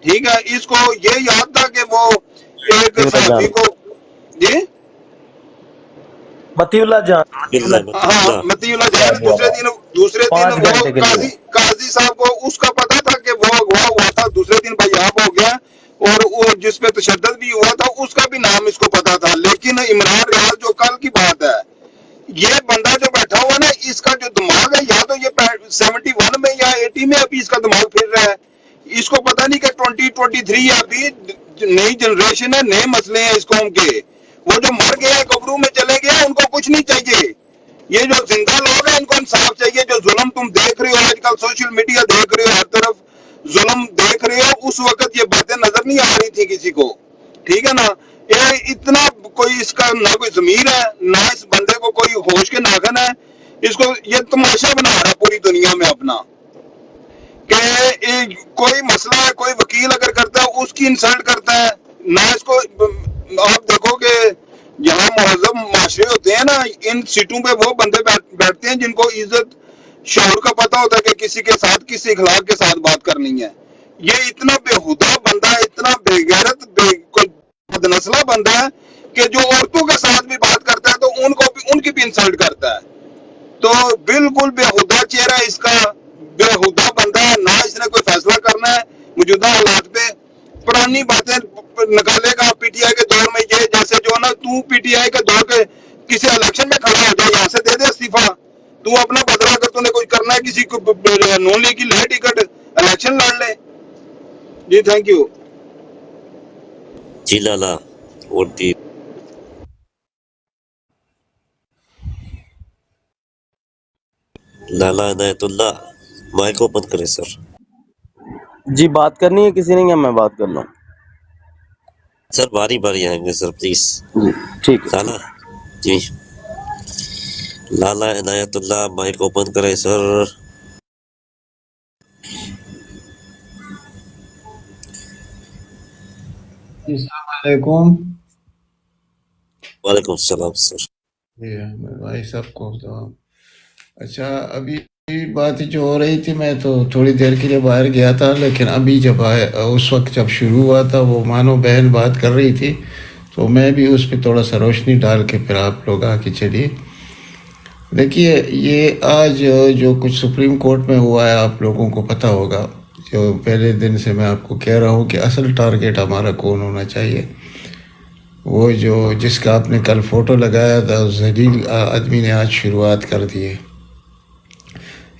ٹھیک ہے، اس کو یہ یاد تھا کہ وہ ایک صحافی کو جی متی اللہ جان، ہاں متی اللہ جان، دوسرے دن 5 وہ گھنٹے کے لیے قاضی صاحب کو اس کا پتا تھا کہ وہ اغوا ہوا تھا، دوسرے دن بھیاب ہو گیا، اور وہ جس پہ تشدد بھی ہوا تھا اس کا بھی نام اس کو پتا تھا، لیکن عمران ریاض جو کل کی بات ہے، یہ بندہ جو بیٹھا ہوا نا، اس کا جو دماغ ہے، یا تو یہ 71 میں یا 80 میں ابھی اس کا دماغ پھر رہا ہے، اس کو پتہ نہیں کہ 2023 ہے، ابھی نئی جنریشن ہے، نئے مسئلے ہیں اس قوم کے، وہ جو مر گئے ہیں قبروں میں چلے گئے ان کو کچھ نہیں چاہیے، یہ جو زندہ لوگ ہیں ان کو انصاف چاہیے، جو ظلم تم دیکھ رہے ہو آج کل، سوشل میڈیا دیکھ رہے ہو، ہر طرف ظلم دیکھ رہے ہو، اس وقت یہ باتیں نظر نہیں آ رہی تھی کسی کو، ٹھیک ہے نا، یہ اتنا کوئی اس کا نہ کوئی ضمیر ہے، نہ اس بندے کو کوئی ہوش کے ناخن ہے، اس کو یہ تماشا بنا رہا ہے پوری دنیا میں اپنا، کہ کوئی مسئلہ ہے، کوئی وکیل اگر کرتا ہے اس کی انسلٹ کرتا ہے، نہ اس کو، آپ دیکھو کہ جہاں مہذب معاشرے ہوتے ہیں نا، ان سیٹوں پہ وہ بندے بیٹھتے ہیں جن کو عزت شعور کا پتہ ہوتا ہے کہ کسی کے ساتھ کس اخلاق کے ساتھ بات کرنی ہے، یہ اتنا بےہودہ بندہ ہے، اتنا بے غیرت، بدنسلہ بندہ ہے کہ جو عورتوں کے ساتھ بھی بات کرتا ہے تو ان کی بھی انسلٹ کرتا ہے، تو بالکل بےہودہ چہرہ اس کا، بےہودہ بندہ ہے، نہ اس نے کوئی فیصلہ کرنا ہے موجودہ حالات پہ، پرانی باتیں نکالے گا پی ٹی آئی کے دور میں، یہ جیسے جو نا تو پی ٹی آئی کے دور کے کسی الیکشن میں کھڑا ہو جائے، یہاں سے دے دے استعفیٰ، تو اپنا بدلا اگر تو نے کوئی کرنا ہے کسی کو نون لیگ کی لے ٹکٹ، الیکشن لڑ لے۔ جی تھینک یو جی لالا، اور جی لالا عنایت اللہ، مائک اوپن کرے سر۔ جی بات کرنی ہے کسی نے یا میں بات کر لوں؟ سر باری باری آئیں گے سر، پلیز۔ جی ٹھیک ہے۔ لالا جی، لالا عنایت اللہ، مائک اوپن کرے سر۔ السلام علیکم۔ وعلیکم السلام سر۔ بھائی سب کو تو اچھا، ابھی بات جو ہو رہی تھی، میں تو تھوڑی دیر کے لیے باہر گیا تھا، لیکن ابھی جب اس وقت جب شروع ہوا تھا، وہ مانو بہن بات کر رہی تھی، تو میں بھی اس پہ تھوڑا سا روشنی ڈال کے پھر آپ لوگ آ کے چلیے۔ دیکھیے، یہ آج جو کچھ سپریم کورٹ میں ہوا ہے، آپ لوگوں کو پتہ ہوگا، جو پہلے دن سے میں آپ کو کہہ رہا ہوں کہ اصل ٹارگیٹ ہمارا کون ہونا چاہیے، وہ جو جس کا آپ نے کل فوٹو لگایا تھا، اس ذلیل آدمی نے آج شروعات کر دی ہے۔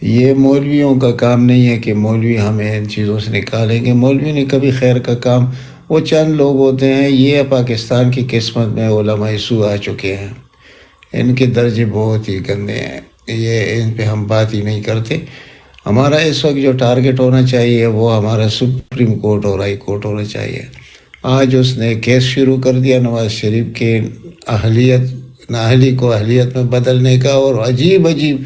یہ مولویوں کا کام نہیں ہے کہ مولوی ہمیں ان چیزوں سے نکالیں گے، مولوی نے کبھی خیر کا کام، وہ چند لوگ ہوتے ہیں، یہ پاکستان کی قسمت میں علماء سو آ چکے ہیں، ان کے درجے بہت ہی گندے ہیں، یہ ان پہ ہم بات ہی نہیں کرتے۔ ہمارا اس وقت جو ٹارگٹ ہونا چاہیے وہ ہمارا سپریم کورٹ اور ہائی کورٹ ہونا چاہیے۔ آج اس نے کیس شروع کر دیا نواز شریف کے نااہلی کو اہلیت میں بدلنے کا، اور عجیب عجیب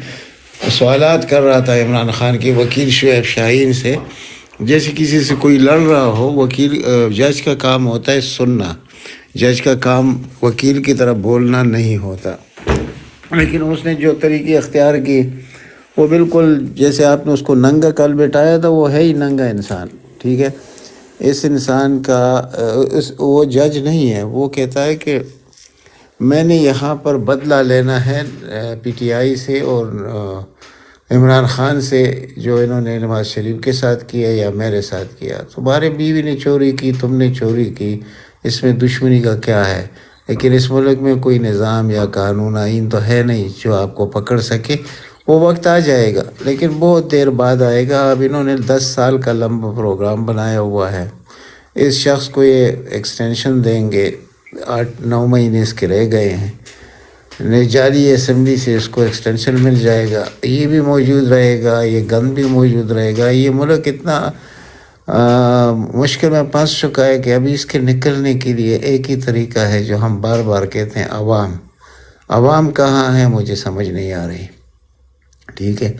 سوالات کر رہا تھا عمران خان کے وکیل شعیب شاہین سے، جیسے کسی سے کوئی لڑ رہا ہو۔ وکیل، جج کا کام ہوتا ہے سننا، جج کا کام وکیل کی طرح بولنا نہیں ہوتا، لیکن اس نے جو طریقے اختیار کی وہ بالکل جیسے آپ نے اس کو ننگا کل بٹھایا تھا، وہ ہے ہی ننگا انسان، ٹھیک ہے. اس انسان کا وہ جج نہیں ہے، وہ کہتا ہے کہ میں نے یہاں پر بدلہ لینا ہے پی ٹی آئی سے اور عمران خان سے، جو انہوں نے نواز شریف کے ساتھ کیا یا میرے ساتھ کیا. تمہارے بیوی نے چوری کی، تم نے چوری کی، اس میں دشمنی کا کیا ہے؟ لیکن اس ملک میں کوئی نظام یا قانون آئین تو ہے نہیں جو آپ کو پکڑ سکے. وہ وقت آ جائے گا، لیکن بہت دیر بعد آئے گا. اب انہوں نے 10 سال کا لمبا پروگرام بنایا ہوا ہے. اس شخص کو یہ ایکسٹینشن دیں گے، 8-9 مہینے اس کے رہ گئے ہیں. جاری اسمبلی سے اس کو ایکسٹینشن مل جائے گا، یہ بھی موجود رہے گا، یہ گن بھی موجود رہے گا. یہ ملک اتنا مشکل میں پھنس چکا ہے کہ ابھی اس کے نکلنے کے لیے ایک ہی طریقہ ہے جو ہم بار بار کہتے ہیں، عوام کہاں ہے مجھے سمجھ نہیں آ رہی، ٹھیک ہے.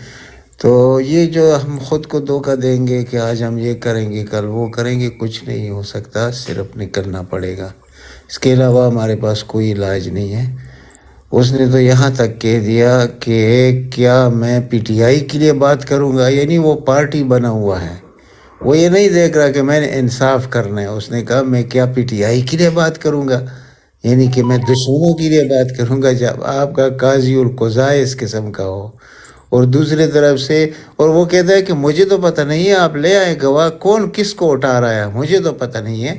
تو یہ جو ہم خود کو دھوکہ دیں گے کہ آج ہم یہ کریں گے کل وہ کریں گے، کچھ نہیں ہو سکتا، صرف نکلنا پڑے گا. اس کے علاوہ ہمارے پاس کوئی علاج نہیں ہے. اس نے تو یہاں تک کہہ دیا کہ کیا میں پی ٹی آئی کے لیے بات کروں گا، یعنی وہ پارٹی بنا ہوا ہے، وہ یہ نہیں دیکھ رہا کہ میں نے انصاف کرنا ہے. اس نے کہا میں کیا پی ٹی آئی کے لیے بات کروں گا، یعنی کہ میں دشمنوں کے لیے بات کروں گا. جب آپ کا قاضی القضاء اس قسم کا ہو، اور دوسری طرف سے اور وہ کہتا ہے کہ مجھے تو پتہ نہیں ہے، آپ لے آئے گواہ، کون کس کو اٹھا رہا ہے مجھے تو پتہ نہیں ہے،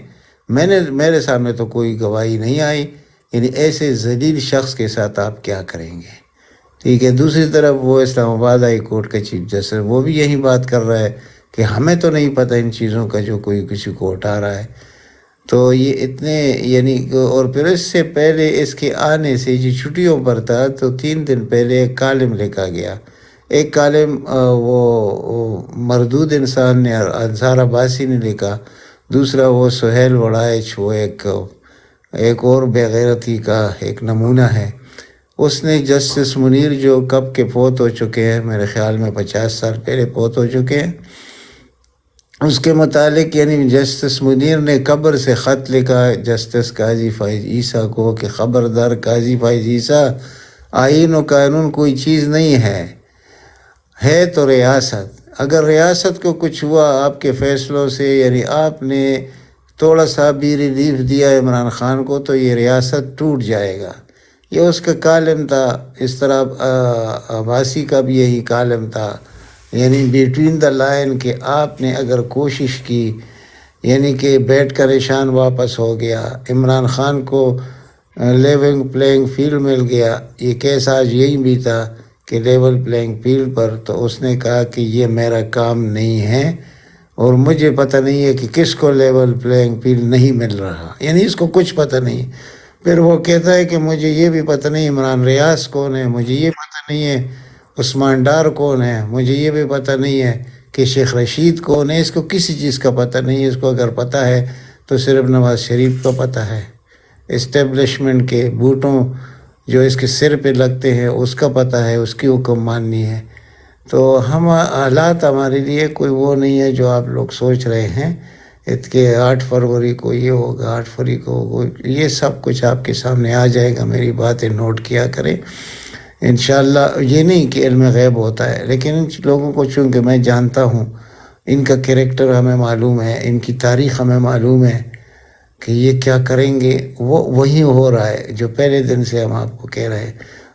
میرے سامنے تو کوئی گواہی نہیں آئی. یعنی ایسے ذلیل شخص کے ساتھ آپ کیا کریں گے، ٹھیک ہے. دوسری طرف وہ اسلام آباد ہائی کورٹ کا چیف جسٹس، وہ بھی یہی بات کر رہا ہے کہ ہمیں تو نہیں پتہ ان چیزوں کا جو کوئی کسی کو اٹھا رہا ہے. تو یہ اتنے یعنی، اور پھر اس سے پہلے اس کے آنے سے جو چھٹیوں پر تھا تو 3 دن پہلے ایک کالم لکھا گیا. ایک کالم وہ مردود انسان نے، انصار عباسی نے لکھا. دوسرا وہ سہیل وڑائچ، وہ ایک اور بے غیرتی کا ایک نمونہ ہے. اس نے جسٹس منیر جو کب کے فوت ہو چکے ہیں، میرے خیال میں 50 سال پہلے فوت ہو چکے ہیں، اس کے متعلق یعنی جسٹس منیر نے قبر سے خط لکھا جسٹس قاضی فائز عیسیٰ کو کہ خبردار قاضی فائز عیسیٰ، آئین و قانون کوئی چیز نہیں ہے تو ریاست. اگر ریاست کو کچھ ہوا آپ کے فیصلوں سے، یعنی آپ نے تھوڑا سا بھی ریلیف دیا عمران خان کو، تو یہ ریاست ٹوٹ جائے گا. یہ اس کا کالم تھا. اس طرح عباسی کا بھی یہی کالم تھا، یعنی بٹوین دا لائن، کہ آپ نے اگر کوشش کی، یعنی کہ بیٹھ کر ایشان واپس ہو گیا، عمران خان کو لیونگ پلینگ فیلڈ مل گیا. یہ کیس آج یہی بھی تھا کہ لیول پلینگ فیلڈ پر، تو اس نے کہا کہ یہ میرا کام نہیں ہے اور مجھے پتہ نہیں ہے کہ کس کو لیول پلینگ فیلڈ نہیں مل رہا، یعنی اس کو کچھ پتہ نہیں. پھر وہ کہتا ہے کہ مجھے یہ بھی پتہ نہیں عمران ریاض کون ہے، مجھے یہ پتہ نہیں ہے عثمان ڈار کون ہے، مجھے یہ بھی پتہ نہیں ہے کہ شیخ رشید کون ہے. اس کو کسی چیز کا پتہ نہیں ہے. اس کو اگر پتہ ہے تو صرف نواز شریف کا پتہ ہے، اسٹیبلشمنٹ کے بوٹوں جو اس کے سر پہ لگتے ہیں اس کا پتہ ہے، اس کی حکم ماننی ہے. تو ہم حالات ہمارے لیے کوئی وہ نہیں ہے جو آپ لوگ سوچ رہے ہیں کہ 8 فروری کو یہ ہوگا، 8 فروری کو یہ سب کچھ آپ کے سامنے آ جائے گا. میری باتیں نوٹ کیا کریں انشاءاللہ. یہ نہیں کہ علم غیب ہوتا ہے، لیکن ان لوگوں کو چونکہ میں جانتا ہوں، ان کا کریکٹر ہمیں معلوم ہے، ان کی تاریخ ہمیں معلوم ہے کہ یہ کیا کریں گے. وہ وہی ہو رہا ہے جو پہلے دن سے ہم آپ کو کہہ رہے ہیں.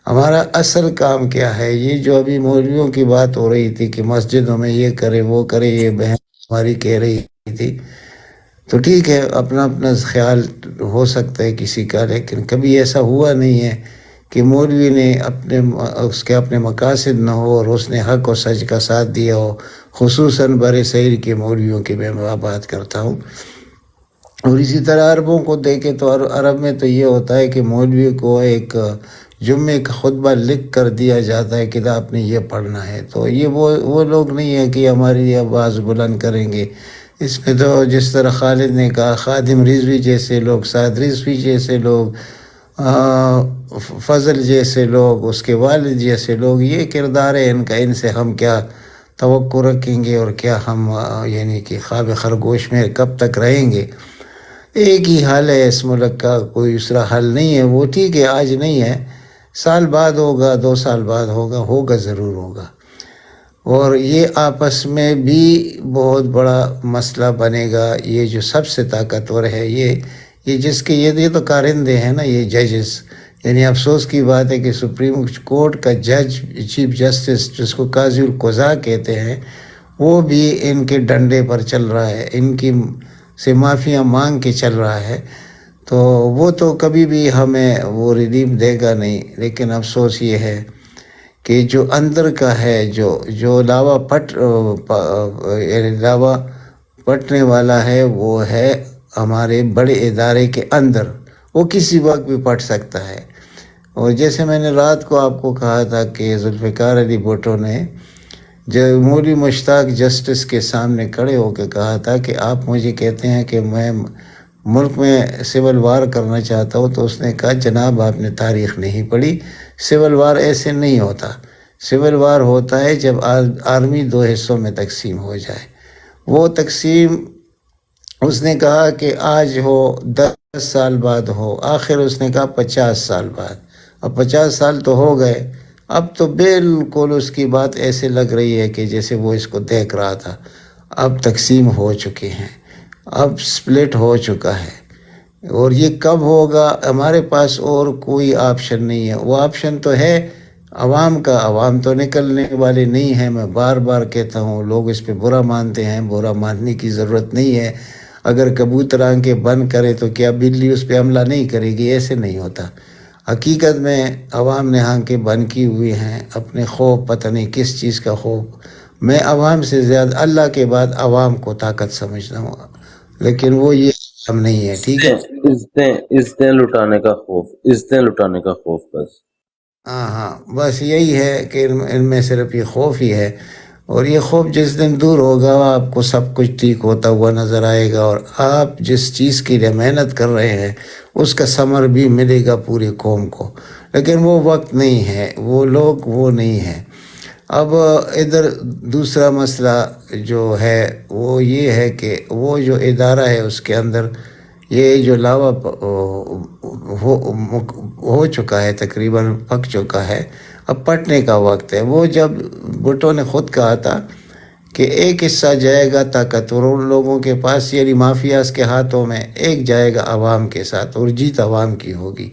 ہمارا اصل کام کیا ہے؟ یہ جو ابھی مولویوں کی بات ہو رہی تھی کہ مسجدوں میں یہ کرے وہ کرے، یہ بہن ہماری کہہ رہی تھی، تو ٹھیک ہے، اپنا اپنا خیال ہو سکتا ہے کسی کا، لیکن کبھی ایسا ہوا نہیں ہے کہ مولوی نے اپنے مقاصد نہ ہو اور اس نے حق و سچ کا ساتھ دیا ہو. خصوصاً بر صغیر کے مولویوں کی میں بات کرتا ہوں. اور اسی طرح عربوں کو دیکھے تو عرب میں تو یہ ہوتا ہے کہ مولوی کو ایک جمعے کا خطبہ لکھ کر دیا جاتا ہے کہ آپ نے یہ پڑھنا ہے. تو یہ وہ لوگ نہیں ہیں کہ ہماری آواز بلند کریں گے. اس میں تو جس طرح خالد نے کہا، خادم رضوی جیسے لوگ، سعد رضوی جیسے لوگ، فضل جیسے لوگ، اس کے والد جیسے لوگ، یہ کردار ہے ان کا. ان سے ہم کیا توقع رکھیں گے اور کیا ہم یعنی کہ خواب خرگوش میں کب تک رہیں گے؟ ایک ہی حل ہے اس ملک کا، کوئی دوسرا حل نہیں ہے. وہ ٹھیک ہے آج نہیں ہے، سال بعد ہوگا، 2 سال بعد ہوگا ضرور ہوگا. اور یہ آپس میں بھی بہت بڑا مسئلہ بنے گا. یہ جو سب سے طاقتور ہے یہ جس کے یہ تو کارندے ہیں نا یہ ججز. یعنی افسوس کی بات ہے کہ سپریم کورٹ کا جج چیف جسٹس جس کو قاضی القضاء کہتے ہیں وہ بھی ان کے ڈنڈے پر چل رہا ہے, ان کی سے معافیاں مانگ کے چل رہا ہے. تو وہ تو کبھی بھی ہمیں وہ ریلیف دے گا نہیں. لیکن افسوس یہ ہے کہ جو اندر کا ہے جو لاوا پٹنے والا ہے وہ ہے ہمارے بڑے ادارے کے اندر. وہ کسی وقت بھی پٹ سکتا ہے. اور جیسے میں نے رات کو آپ کو کہا تھا کہ ذوالفقار علی بھٹو نے جمہوری مشتاق جسٹس کے سامنے کھڑے ہو کے کہا تھا کہ آپ مجھے کہتے ہیں کہ میں ملک میں سول وار کرنا چاہتا ہوں, تو اس نے کہا جناب آپ نے تاریخ نہیں پڑھی, سول وار ایسے نہیں ہوتا. سول وار ہوتا ہے جب آرمی 2 حصوں میں تقسیم ہو جائے. وہ تقسیم اس نے کہا کہ آج ہو 10 سال بعد ہو, آخر اس نے کہا 50 سال بعد. اب 50 سال تو ہو گئے, اب تو بالکل اس کی بات ایسے لگ رہی ہے کہ جیسے وہ اس کو دیکھ رہا تھا. اب تقسیم ہو چکے ہیں, اب سپلٹ ہو چکا ہے. اور یہ کب ہوگا ہمارے پاس اور کوئی آپشن نہیں ہے. وہ آپشن تو ہے عوام کا, عوام تو نکلنے والے نہیں ہیں. میں بار بار کہتا ہوں, لوگ اس پہ برا مانتے ہیں, برا ماننے کی ضرورت نہیں ہے. اگر کبوتر آنکھیں بند کرے تو کیا بلی اس پہ حملہ نہیں کرے گی؟ ایسے نہیں ہوتا. حقیقت میں عوام نے آنکھیں بند کی ہوئی ہیں, اپنے خوف پتہ نہیں کس چیز کا خوف. میں عوام سے زیادہ اللہ کے بعد عوام کو طاقت سمجھتا ہوں, لیکن وہ یہ ہم نہیں ہے. ٹھیک ہے, عزتیں لٹانے کا خوف, عزتیں لٹانے کا خوف بس. ہاں بس یہی ہے کہ ان میں صرف یہ خوف ہی ہے. اور یہ خوف جس دن دور ہوگا آپ کو سب کچھ ٹھیک ہوتا ہوا نظر آئے گا, اور آپ جس چیز کے لیے محنت کر رہے ہیں اس کا ثمر بھی ملے گا پوری قوم کو. لیکن وہ وقت نہیں ہے, وہ لوگ وہ نہیں ہیں. اب ادھر دوسرا مسئلہ جو ہے وہ یہ ہے کہ وہ جو ادارہ ہے اس کے اندر یہ جو لاوا ہو چکا ہے, تقریباً پک چکا ہے, اب پٹنے کا وقت ہے. وہ جب بھٹو نے خود کہا تھا کہ ایک حصہ جائے گا طاقتور لوگوں کے پاس, یعنی مافیاز کے ہاتھوں میں, ایک جائے گا عوام کے ساتھ, اور جیت عوام کی ہوگی.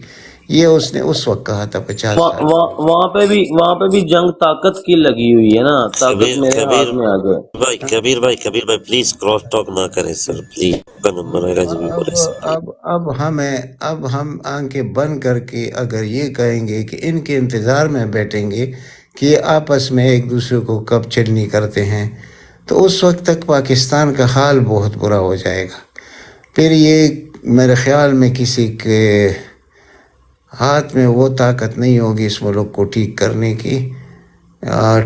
یہ اس نے اس وقت کہا تھا 50 سال. وہاں پہ بھی جنگ طاقت کی لگی ہوئی ہے نا, طاقت میرے ہاتھ میں آ گئے. کبیر بھائی پلیز کراس ٹاک نہ کریں سر, پلیز کا نمبر آئے گا جب بھی بولے سر. اب ہم آنکھیں بند کر کے اگر یہ کہیں گے کہ ان کے انتظار میں بیٹھیں گے کہ یہ آپس میں ایک دوسرے کو کب چٹنی کرتے ہیں, تو اس وقت تک پاکستان کا حال بہت برا ہو جائے گا. پھر یہ میرے خیال میں کسی کے ہاتھ میں وہ طاقت نہیں ہوگی اس ملک کو ٹھیک کرنے کی.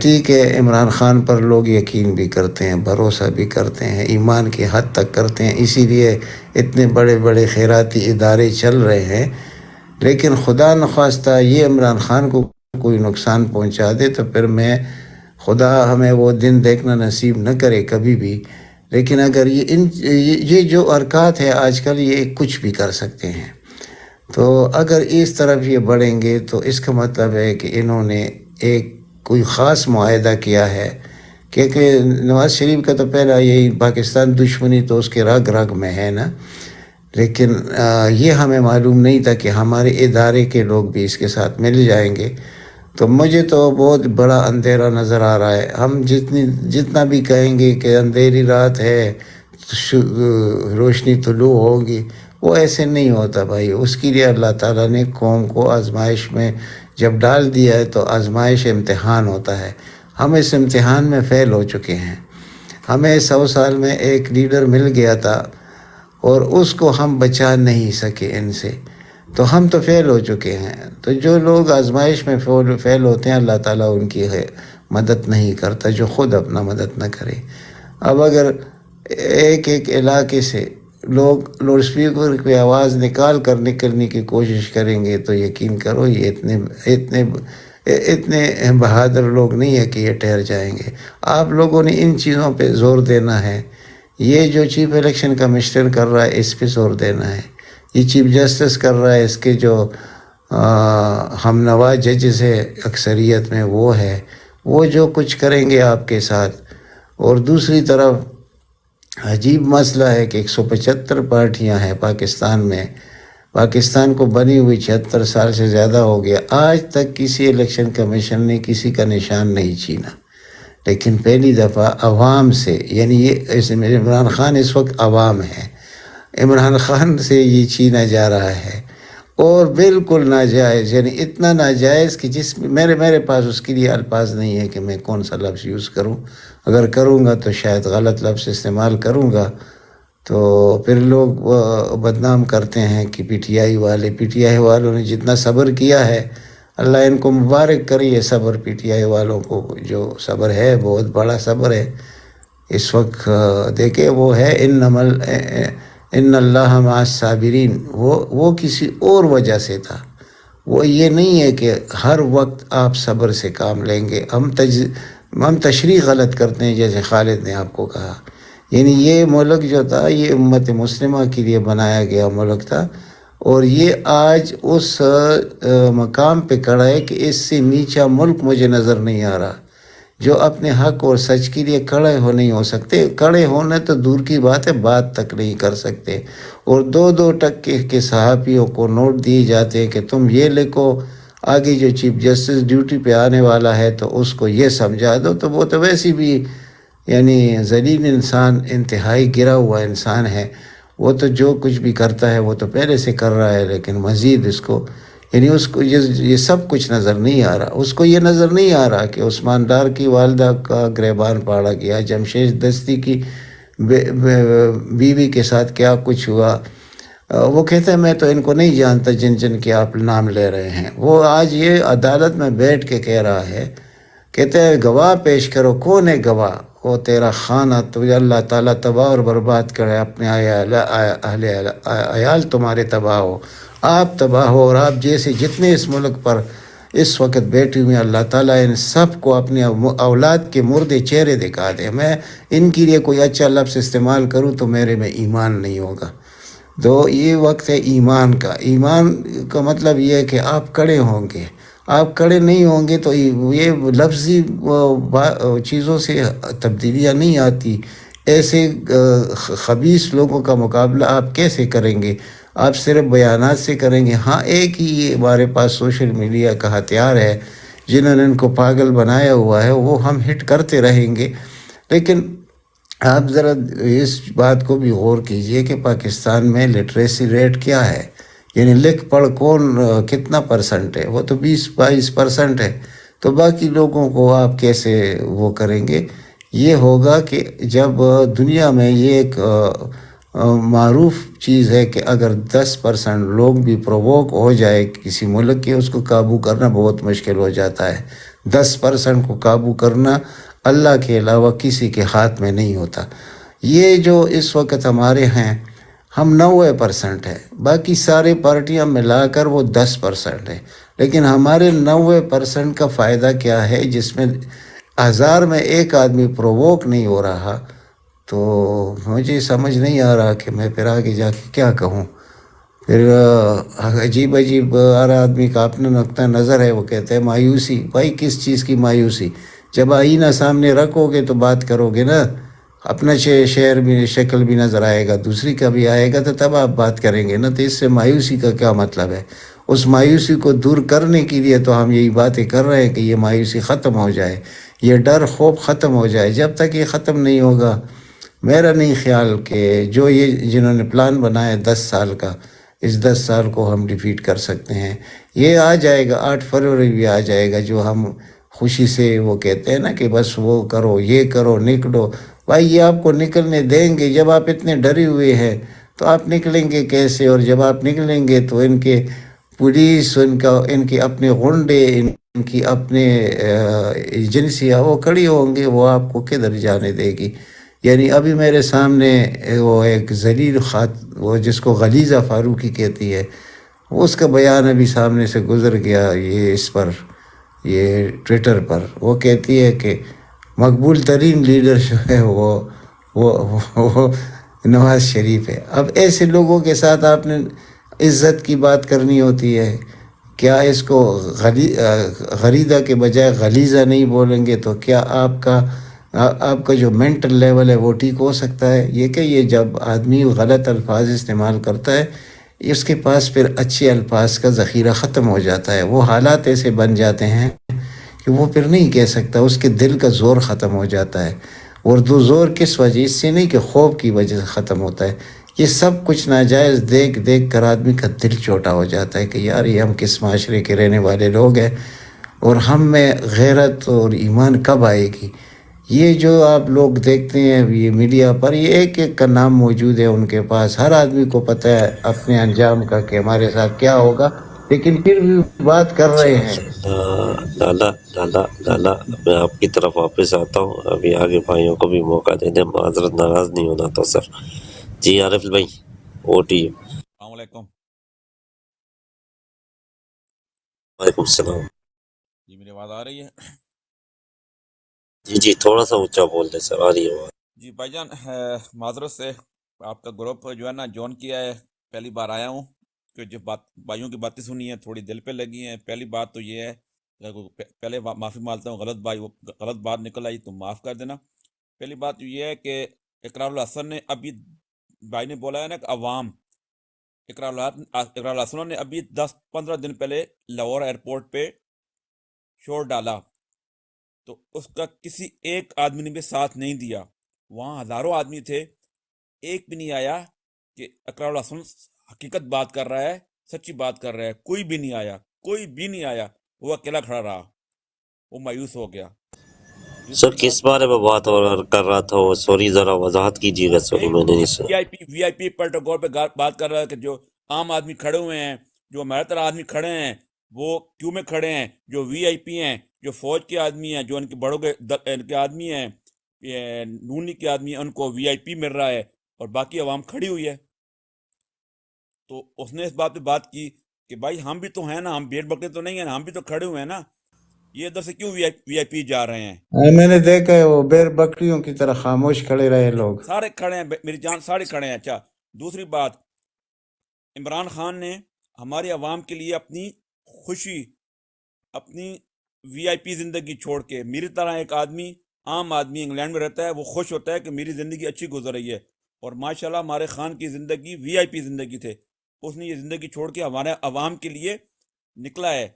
ٹھیک ہے, عمران خان پر لوگ یقین بھی کرتے ہیں, بھروسہ بھی کرتے ہیں, ایمان کی حد تک کرتے ہیں, اسی لیے اتنے بڑے بڑے خیراتی ادارے چل رہے ہیں. لیکن خدا نخواستہ یہ عمران خان کو کوئی نقصان پہنچا دے تو پھر خدا ہمیں وہ دن دیکھنا نصیب نہ کرے کبھی بھی. لیکن اگر یہ جو حرکات ہے آج کل, یہ کچھ بھی کر سکتے ہیں. تو اگر اس طرف یہ بڑھیں گے تو اس کا مطلب ہے کہ انہوں نے ایک کوئی خاص معاہدہ کیا ہے. کیونکہ نواز شریف کا تو پہلا یہی پاکستان دشمنی تو اس کے رگ رگ میں ہے نا, لیکن یہ ہمیں معلوم نہیں تھا کہ ہمارے ادارے کے لوگ بھی اس کے ساتھ مل جائیں گے. تو مجھے تو بہت بڑا اندھیرا نظر آ رہا ہے. ہم جتنا بھی کہیں گے کہ اندھیری رات ہے روشنی طلوع ہوگی, وہ ایسے نہیں ہوتا بھائی. اس کے لیے اللہ تعالیٰ نے قوم کو آزمائش میں جب ڈال دیا ہے تو آزمائش امتحان ہوتا ہے. ہم اس امتحان میں فیل ہو چکے ہیں. ہمیں 100 سال میں ایک لیڈر مل گیا تھا اور اس کو ہم بچا نہیں سکے ان سے, تو ہم تو فیل ہو چکے ہیں. تو جو لوگ آزمائش میں فیل ہوتے ہیں اللہ تعالیٰ ان کی مدد نہیں کرتا جو خود اپنا مدد نہ کرے. اب اگر ایک علاقے سے لوگ لاؤڈ اسپیکر کی آواز نکلنے کی کوشش کریں گے تو یقین کرو یہ اتنے بہادر لوگ نہیں ہے کہ یہ ٹھہر جائیں گے. آپ لوگوں نے ان چیزوں پہ زور دینا ہے. یہ جو چیف الیکشن کمشنر کر رہا ہے اس پہ زور دینا ہے. یہ چیف جسٹس کر رہا ہے, اس کے جو ہم نوا ججز ہے اکثریت میں وہ ہے, وہ جو کچھ کریں گے آپ کے ساتھ. اور دوسری طرف عجیب مسئلہ ہے کہ 175 پارٹیاں ہیں پاکستان میں. پاکستان کو بنی ہوئی 76 سال سے زیادہ ہو گیا. آج تک کسی الیکشن کمیشن نے کسی کا نشان نہیں چھینا. لیکن پہلی دفعہ عوام سے، یعنی یہ عمران خان اس وقت عوام ہے، عمران خان سے یہ چھینا جا رہا ہے. اور بالکل ناجائز، یعنی اتنا ناجائز کہ میرے پاس اس کے لیے الفاظ نہیں ہے کہ میں کون سا لفظ یوز کروں. اگر کروں گا تو شاید غلط لفظ استعمال کروں گا، تو پھر لوگ بدنام کرتے ہیں کہ پی ٹی آئی والوں نے جتنا صبر کیا ہے، اللہ ان کو مبارک کرے. یہ صبر پی ٹی آئی والوں کو جو صبر ہے بہت بڑا صبر ہے. اس وقت دیکھیں وہ ہے ان اللہ مع الصابرین، وہ کسی اور وجہ سے تھا. وہ یہ نہیں ہے کہ ہر وقت آپ صبر سے کام لیں گے. ہم تشریح غلط کرتے ہیں، جیسے خالد نے آپ کو کہا. یعنی یہ ملک جو تھا یہ امت مسلمہ کے لیے بنایا گیا ملک تھا، اور یہ آج اس مقام پہ کھڑا ہے کہ اس سے نیچا ملک مجھے نظر نہیں آ رہا. جو اپنے حق اور سچ کے لیے کھڑے نہیں ہو سکتے، کھڑے ہونے تو دور کی بات ہے، بات تک نہیں کر سکتے. اور 2 ٹکے کے صحافیوں کو نوٹ دیے جاتے ہیں کہ تم یہ لکھو، آگے جو چیف جسٹس ڈیوٹی پہ آنے والا ہے تو اس کو یہ سمجھا دو. تو وہ تو ویسے بھی یعنی ذلیل انسان، انتہائی گرا ہوا انسان ہے. وہ تو جو کچھ بھی کرتا ہے وہ تو پہلے سے کر رہا ہے، لیکن مزید اس کو یعنی اس کو یہ سب کچھ نظر نہیں آ رہا. اس کو یہ نظر نہیں آ رہا کہ عثمان ڈار کی والدہ کا گریبان پاڑا گیا، جمشید دستی کی بیوی کے ساتھ کیا کچھ ہوا. وہ کہتے ہیں میں تو ان کو نہیں جانتا جن کے آپ نام لے رہے ہیں. وہ آج یہ عدالت میں بیٹھ کے کہہ رہا ہے، کہتے ہیں گواہ پیش کرو. کون ہے گواہ؟ وہ تیرا خانہ تجھے اللہ تعالیٰ تباہ اور برباد کرے، اپنے اہل عیال تمہارے تباہ ہو، آپ تباہ ہو، اور آپ جیسے جتنے اس ملک پر اس وقت بیٹھے ہوئے اللہ تعالیٰ ان سب کو اپنے اولاد کے مردے چہرے دکھا دے. میں ان کے لیے کوئی اچھا لفظ استعمال کروں تو میرے میں ایمان نہیں ہوگا. تو یہ وقت ہے ایمان کا. ایمان کا مطلب یہ ہے کہ آپ کھڑے ہوں گے. آپ کھڑے نہیں ہوں گے تو یہ لفظی چیزوں سے تبدیلیاں نہیں آتی. ایسے خبیث لوگوں کا مقابلہ آپ کیسے کریں گے؟ آپ صرف بیانات سے کریں گے. ہاں ایک ہی ہمارے پاس سوشل میڈیا کا ہتھیار ہے، جنہوں نے ان کو پاگل بنایا ہوا ہے، وہ ہم ہٹ کرتے رہیں گے. لیکن آپ ذرا اس بات کو بھی غور کیجئے کہ پاکستان میں لٹریسی ریٹ کیا ہے. یعنی لکھ پڑھ کون کتنا پرسنٹ ہے؟ وہ تو 20-22% ہے. تو باقی لوگوں کو آپ کیسے وہ کریں گے؟ یہ ہوگا کہ جب دنیا میں یہ ایک معروف چیز ہے کہ اگر 10% لوگ بھی پرووک ہو جائے کسی ملک کے، اس کو قابو کرنا بہت مشکل ہو جاتا ہے. 10% کو قابو کرنا اللہ کے علاوہ کسی کے ہاتھ میں نہیں ہوتا. یہ جو اس وقت ہمارے ہیں، ہم 90% ہے، باقی سارے پارٹیاں ملا کر وہ 10% ہے. لیکن ہمارے 90% کا فائدہ کیا ہے جس میں 1000 میں ایک آدمی پرووک نہیں ہو رہا؟ تو مجھے سمجھ نہیں آ رہا کہ میں پھر آگے جا کے کیا کہوں. پھر عجیب ہر آدمی کا اپنا نقطہ نظر ہے. وہ کہتے ہیں مایوسی. بھائی کس چیز کی مایوسی؟ جب آئینہ سامنے رکھو گے تو بات کرو گے نا. اپنا شہر بھی شکل بھی نظر آئے گا، دوسری کا بھی آئے گا، تو تب آپ بات کریں گے نا. تو اس سے مایوسی کا کیا مطلب ہے؟ اس مایوسی کو دور کرنے کے لیے تو ہم یہی باتیں کر رہے ہیں کہ یہ مایوسی ختم ہو جائے، یہ ڈر خوف ختم ہو جائے. جب تک یہ ختم نہیں ہوگا، میرا نہیں خیال کہ جو یہ جنہوں نے پلان بنایا 10 سال کا، اس 10 سال کو ہم ڈیفیٹ کر سکتے ہیں. یہ آ جائے گا، 8 فروری بھی آ جائے گا، جو ہم خوشی سے وہ کہتے ہیں نا کہ بس وہ کرو، یہ کرو، نکلو. بھائی یہ آپ کو نکلنے دیں گے؟ جب آپ اتنے ڈرے ہوئے ہیں تو آپ نکلیں گے کیسے؟ اور جب آپ نکلیں گے تو ان کے پولیس، ان کے اپنے غنڈے، ان کی اپنے ایجنسیاں وہ کھڑی ہوں گے، وہ آپ کو کدھر جانے دے گی؟ یعنی ابھی میرے سامنے وہ ایک ذلیل وہ جس کو غلیظہ فاروقی کہتی ہے، اس کا بیان ابھی سامنے سے گزر گیا، یہ ٹویٹر پر. وہ کہتی ہے کہ مقبول ترین لیڈر جو ہے وہ نواز شریف ہے. اب ایسے لوگوں کے ساتھ آپ نے عزت کی بات کرنی ہوتی ہے کیا اس کو غریدہ کے بجائے غلیظہ نہیں بولیں گے تو کیا آپ کا جو مینٹل لیول ہے وہ ٹھیک ہو سکتا ہے؟ یہ کہ یہ جب آدمی غلط الفاظ استعمال کرتا ہے اس کے پاس پھر اچھے الفاظ کا ذخیرہ ختم ہو جاتا ہے، وہ حالات ایسے بن جاتے ہیں کہ وہ پھر نہیں کہہ سکتا، اس کے دل کا زور ختم ہو جاتا ہے۔ اور زور کس وجہ؟ اس سے نہیں کہ خوف کی وجہ سے ختم ہوتا ہے، یہ سب کچھ ناجائز دیکھ دیکھ کر آدمی کا دل چھوٹا ہو جاتا ہے کہ یار یہ ہم کس معاشرے کے رہنے والے لوگ ہیں، اور ہم میں غیرت اور ایمان کب آئے گی؟ یہ جو آپ لوگ دیکھتے ہیں یہ میڈیا پر، یہ ایک ایک کا نام موجود ہے ان کے پاس، ہر آدمی کو پتہ ہے اپنے انجام کا کہ ہمارے ساتھ کیا ہوگا، لیکن پھر بھی بات کر رہے ہیں۔ لالا میں آپ کی طرف واپس آتا ہوں، ابھی آگے بھائیوں کو بھی موقع دے دیں، معذرت ناراض نہیں ہونا تو سر۔ جی عارف بھائی اوٹی۔ السلام علیکم وعلیکم السلام۔ جی، میری آواز آ رہی ہے؟ جی تھوڑا سا اونچا بول دیں سر، آ رہی ہے آواز۔ جی بھائی جان، معذرت سے آپ کا گروپ جو ہے نا جوائن کیا ہے، پہلی بار آیا ہوں، کہ جو بھائیوں کی باتیں سنی ہیں تھوڑی دل پہ لگی ہیں۔ پہلی بات تو یہ ہے، پہلے معافی مانگتا ہوں، غلط بات نکل آئی تو معاف کر دینا۔ پہلی بات تو یہ ہے کہ اقرار الحسن نے ابھی بھائی نے بولا ہے نا کہ عوام، اقرار الحسن نے ابھی 10-15 دن پہلے لاہور ایئرپورٹ پہ شور ڈالا، تو اس کا کسی ایک آدمی نے بھی ساتھ نہیں دیا۔ وہاں ہزاروں آدمی تھے، ایک بھی نہیں آیا کہ اقرار الحسن حقیقت بات کر رہا ہے، سچی بات کر رہا ہے، کوئی بھی نہیں آیا، کوئی بھی نہیں آیا، وہ اکیلا کھڑا رہا، وہ مایوس ہو گیا۔ سر کس بارے میں بات کر رہا تھا وہ؟ سوری ذرا وضاحت کیجیے گا، سوری میں نے نہیں سنا۔ وی آئی پی پروٹوکول پہ بات کر رہا ہے کہ جو عام آدمی کھڑے ہوئے ہیں، جو ہمارے طرح آدمی کھڑے ہیں، وہ کیوں میں کھڑے ہیں، جو وی آئی پی ہیں، جو فوج کے آدمی ہیں، جو ان کے بڑوں کے آدمی ہیں، نونی کے آدمی ہیں، ان کو وی آئی پی مل رہا ہے اور باقی عوام کھڑی ہوئی ہے۔ تو اس نے اس بات پہ بات کی کہ بھائی ہم بھی تو ہیں نا، ہم بھیڑ بکرے تو نہیں ہیں نا، ہم بھی تو کھڑے ہوئے ہیں نا، یہ ادھر سے کیوں وی آئی پی جا رہے ہیں؟ میں نے دیکھا ہے وہ بیر بکریوں کی طرح خاموش کھڑے رہے لوگ۔ سارے کھڑے ہیں میری جان، سارے کھڑے ہیں۔ اچھا، دوسری بات، عمران خان نے ہماری عوام کے لیے اپنی خوشی، اپنی وی آئی پی زندگی چھوڑ کے، میری طرح ایک آدمی، عام آدمی انگلینڈ میں رہتا ہے، وہ خوش ہوتا ہے کہ میری زندگی اچھی گزر رہی ہے، اور ماشاءاللہ ہمارے خان کی زندگی وی آئی پی زندگی تھے، اس نے یہ زندگی چھوڑ کے ہمارے عوام کے لیے نکلا ہے،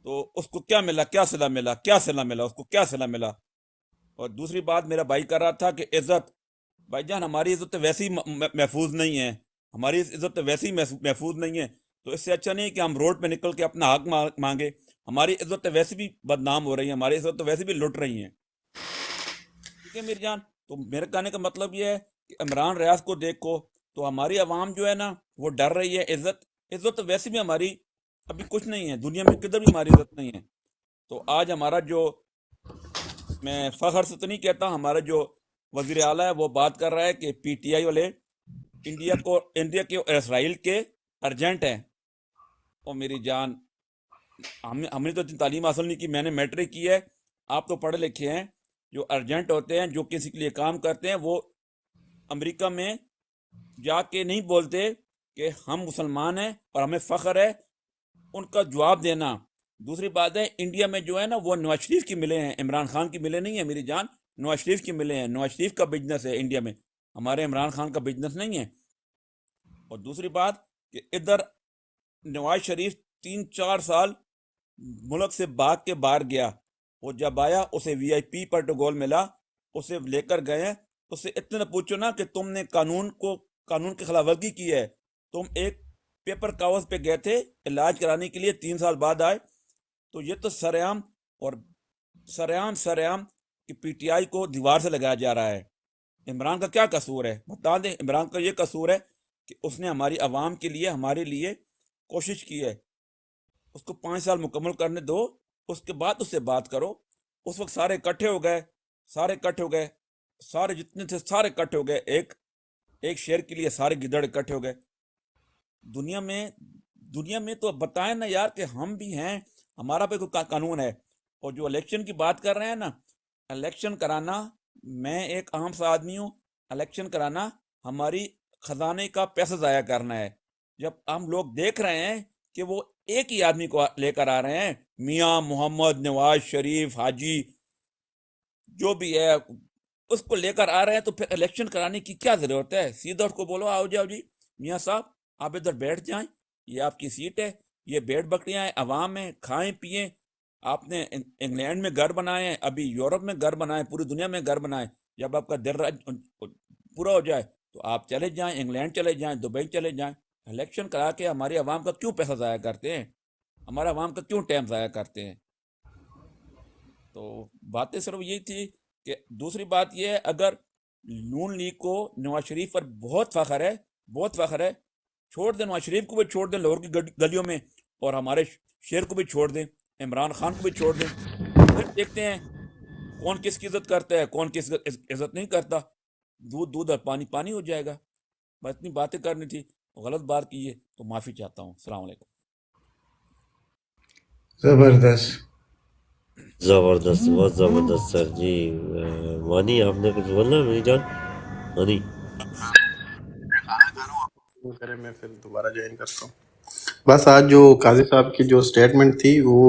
تو اس کو کیا ملا؟ کیا صلہ ملا؟ کیا صلہ ملا؟ اس کو کیا صلہ ملا؟ اور دوسری بات میرا بھائی کر رہا تھا کہ عزت، بھائی جان ہماری عزت تو ویسے ہی محفوظ نہیں ہے، ہماری عزت تو ویسے ہی محفوظ نہیں ہے، تو اس سے اچھا نہیں کہ ہم روڈ پہ نکل کے اپنا حق مانگے، ہماری عزت تو ویسے بھی بدنام ہو رہی ہے، ہماری عزت تو ویسے بھی لٹ رہی ہیں، ٹھیک ہے میری جان؟ تو میرے کہنے کا مطلب یہ ہے کہ عمران ریاض کو دیکھو تو ہماری عوام جو ہے نا وہ ڈر رہی ہے، عزت تو ویسے بھی ہماری ابھی کچھ نہیں ہے، دنیا میں کدھر بھی ہماری عزت نہیں ہے۔ تو آج ہمارا جو، میں فخر سے تو نہیں کہتا، ہمارا جو وزیر اعلیٰ ہے وہ بات کر رہا ہے کہ پی ٹی آئی والے انڈیا کے اور اسرائیل کے ارجنٹ ہیں، اور میری جان ہم نے تو اتنی تعلیم حاصل نہیں کی، میں نے میٹرک کی ہے، آپ تو پڑھے لکھے ہیں، جو ارجنٹ ہوتے ہیں، جو کسی کے لیے کام کرتے ہیں، وہ امریکہ میں جا کے نہیں بولتے کہ ہم مسلمان ہیں اور ہمیں فخر ہے، ان کا جواب دینا۔ دوسری بات ہے، انڈیا میں جو ہے نا وہ نواز شریف کی ملے ہیں، عمران خان کی ملے نہیں ہیں میری جان، نواز شریف کی ملے ہیں، نواز شریف کا بزنس ہے انڈیا میں، ہمارے عمران خان کا بزنس نہیں ہے۔ اور دوسری بات کہ ادھر نواز شریف 3-4 سال ملک سے بھاگ کے باہر گیا، وہ جب آیا اسے وی آئی پی پروٹوکول ملا، اسے لے کر گئے، اس سے اتنا پوچھو نا کہ تم نے قانون کی خلاف ورزی کی ہے، تم ایک پیپر کاغذ پہ گئے تھے علاج کرانے کے لیے، 3 سال بعد آئے، تو یہ تو سرعام اور سرعام کہ پی ٹی آئی کو دیوار سے لگایا جا رہا ہے۔ عمران کا کیا قصور ہے؟ بتا دیں، عمران کا یہ قصور ہے کہ اس نے ہماری عوام کے لیے، ہمارے لیے کوشش کی ہے، اس کو 5 سال مکمل کرنے دو، اس کے بعد اس سے بات کرو۔ اس وقت سارے اکٹھے ہو گئے، سارے جتنے تھے سارے اکٹھے ہو گئے، ایک شیر کے لیے سارے گدڑ اکٹھے ہو گئے۔ دنیا میں تو بتائیں نا یار کہ ہم بھی ہیں، ہمارا بھی کوئی قانون ہے۔ اور جو الیکشن کی بات کر رہے ہیں نا، الیکشن کرانا، میں ایک عام سا آدمی ہوں، الیکشن کرانا ہماری خزانے کا پیسہ ضائع کرنا ہے۔ جب ہم لوگ دیکھ رہے ہیں کہ وہ ایک ہی آدمی کو لے کر آ رہے ہیں، میاں محمد نواز شریف حاجی جو بھی ہے اس کو لے کر آ رہے ہیں، تو پھر الیکشن کرانے کی کیا ضرورت ہے؟ سیدھا اس کو بولو آؤ جاؤ جی میاں صاحب آپ ادھر بیٹھ جائیں، یہ آپ کی سیٹ ہے، یہ بھیڑ بکریاں ہیں، عوام ہیں، کھائیں پیئیں، آپ نے انگلینڈ میں گھر بنائے ہیں، ابھی یورپ میں گھر بنائے، پوری دنیا میں گھر بنائے، جب آپ کا دل پورا ہو جائے تو آپ چلے جائیں، انگلینڈ چلے جائیں، دبئی چلے جائیں۔ الیکشن کرا کے ہماری عوام کا کیوں پیسہ ضائع کرتے ہیں؟ ہمارا عوام کا کیوں ٹائم ضائع کرتے ہیں؟ تو باتیں صرف یہی تھی کہ دوسری بات یہ ہے، اگر نون لیگ کو نواز شریف پر بہت فخر ہے، چھوڑ دیں نواز شریف کو بھی، چھوڑ دیں لاہور کی گلیوں میں، اور ہمارے شیر کو بھی چھوڑ دیں، عمران خان کو بھی چھوڑ دیں، پھر دیکھتے ہیں کون کس کی عزت کرتا ہے، کون کس عزت نہیں کرتا، دودھ اور پانی پانی ہو جائے گا۔ بس اتنی باتیں کرنی تھی، غلط بات کی ہے تو معافی چاہتا ہوں۔ السلام علیکم۔ زبردست زبردست، بہت زبردست سر جی۔ مانی آپ نے کچھ بولنا ہے میری جان؟ مانی کرے میں پھر دوبارہ جوائن کرتا ہوں۔ بس آج جو قاضی صاحب کی جو سٹیٹمنٹ تھی وہ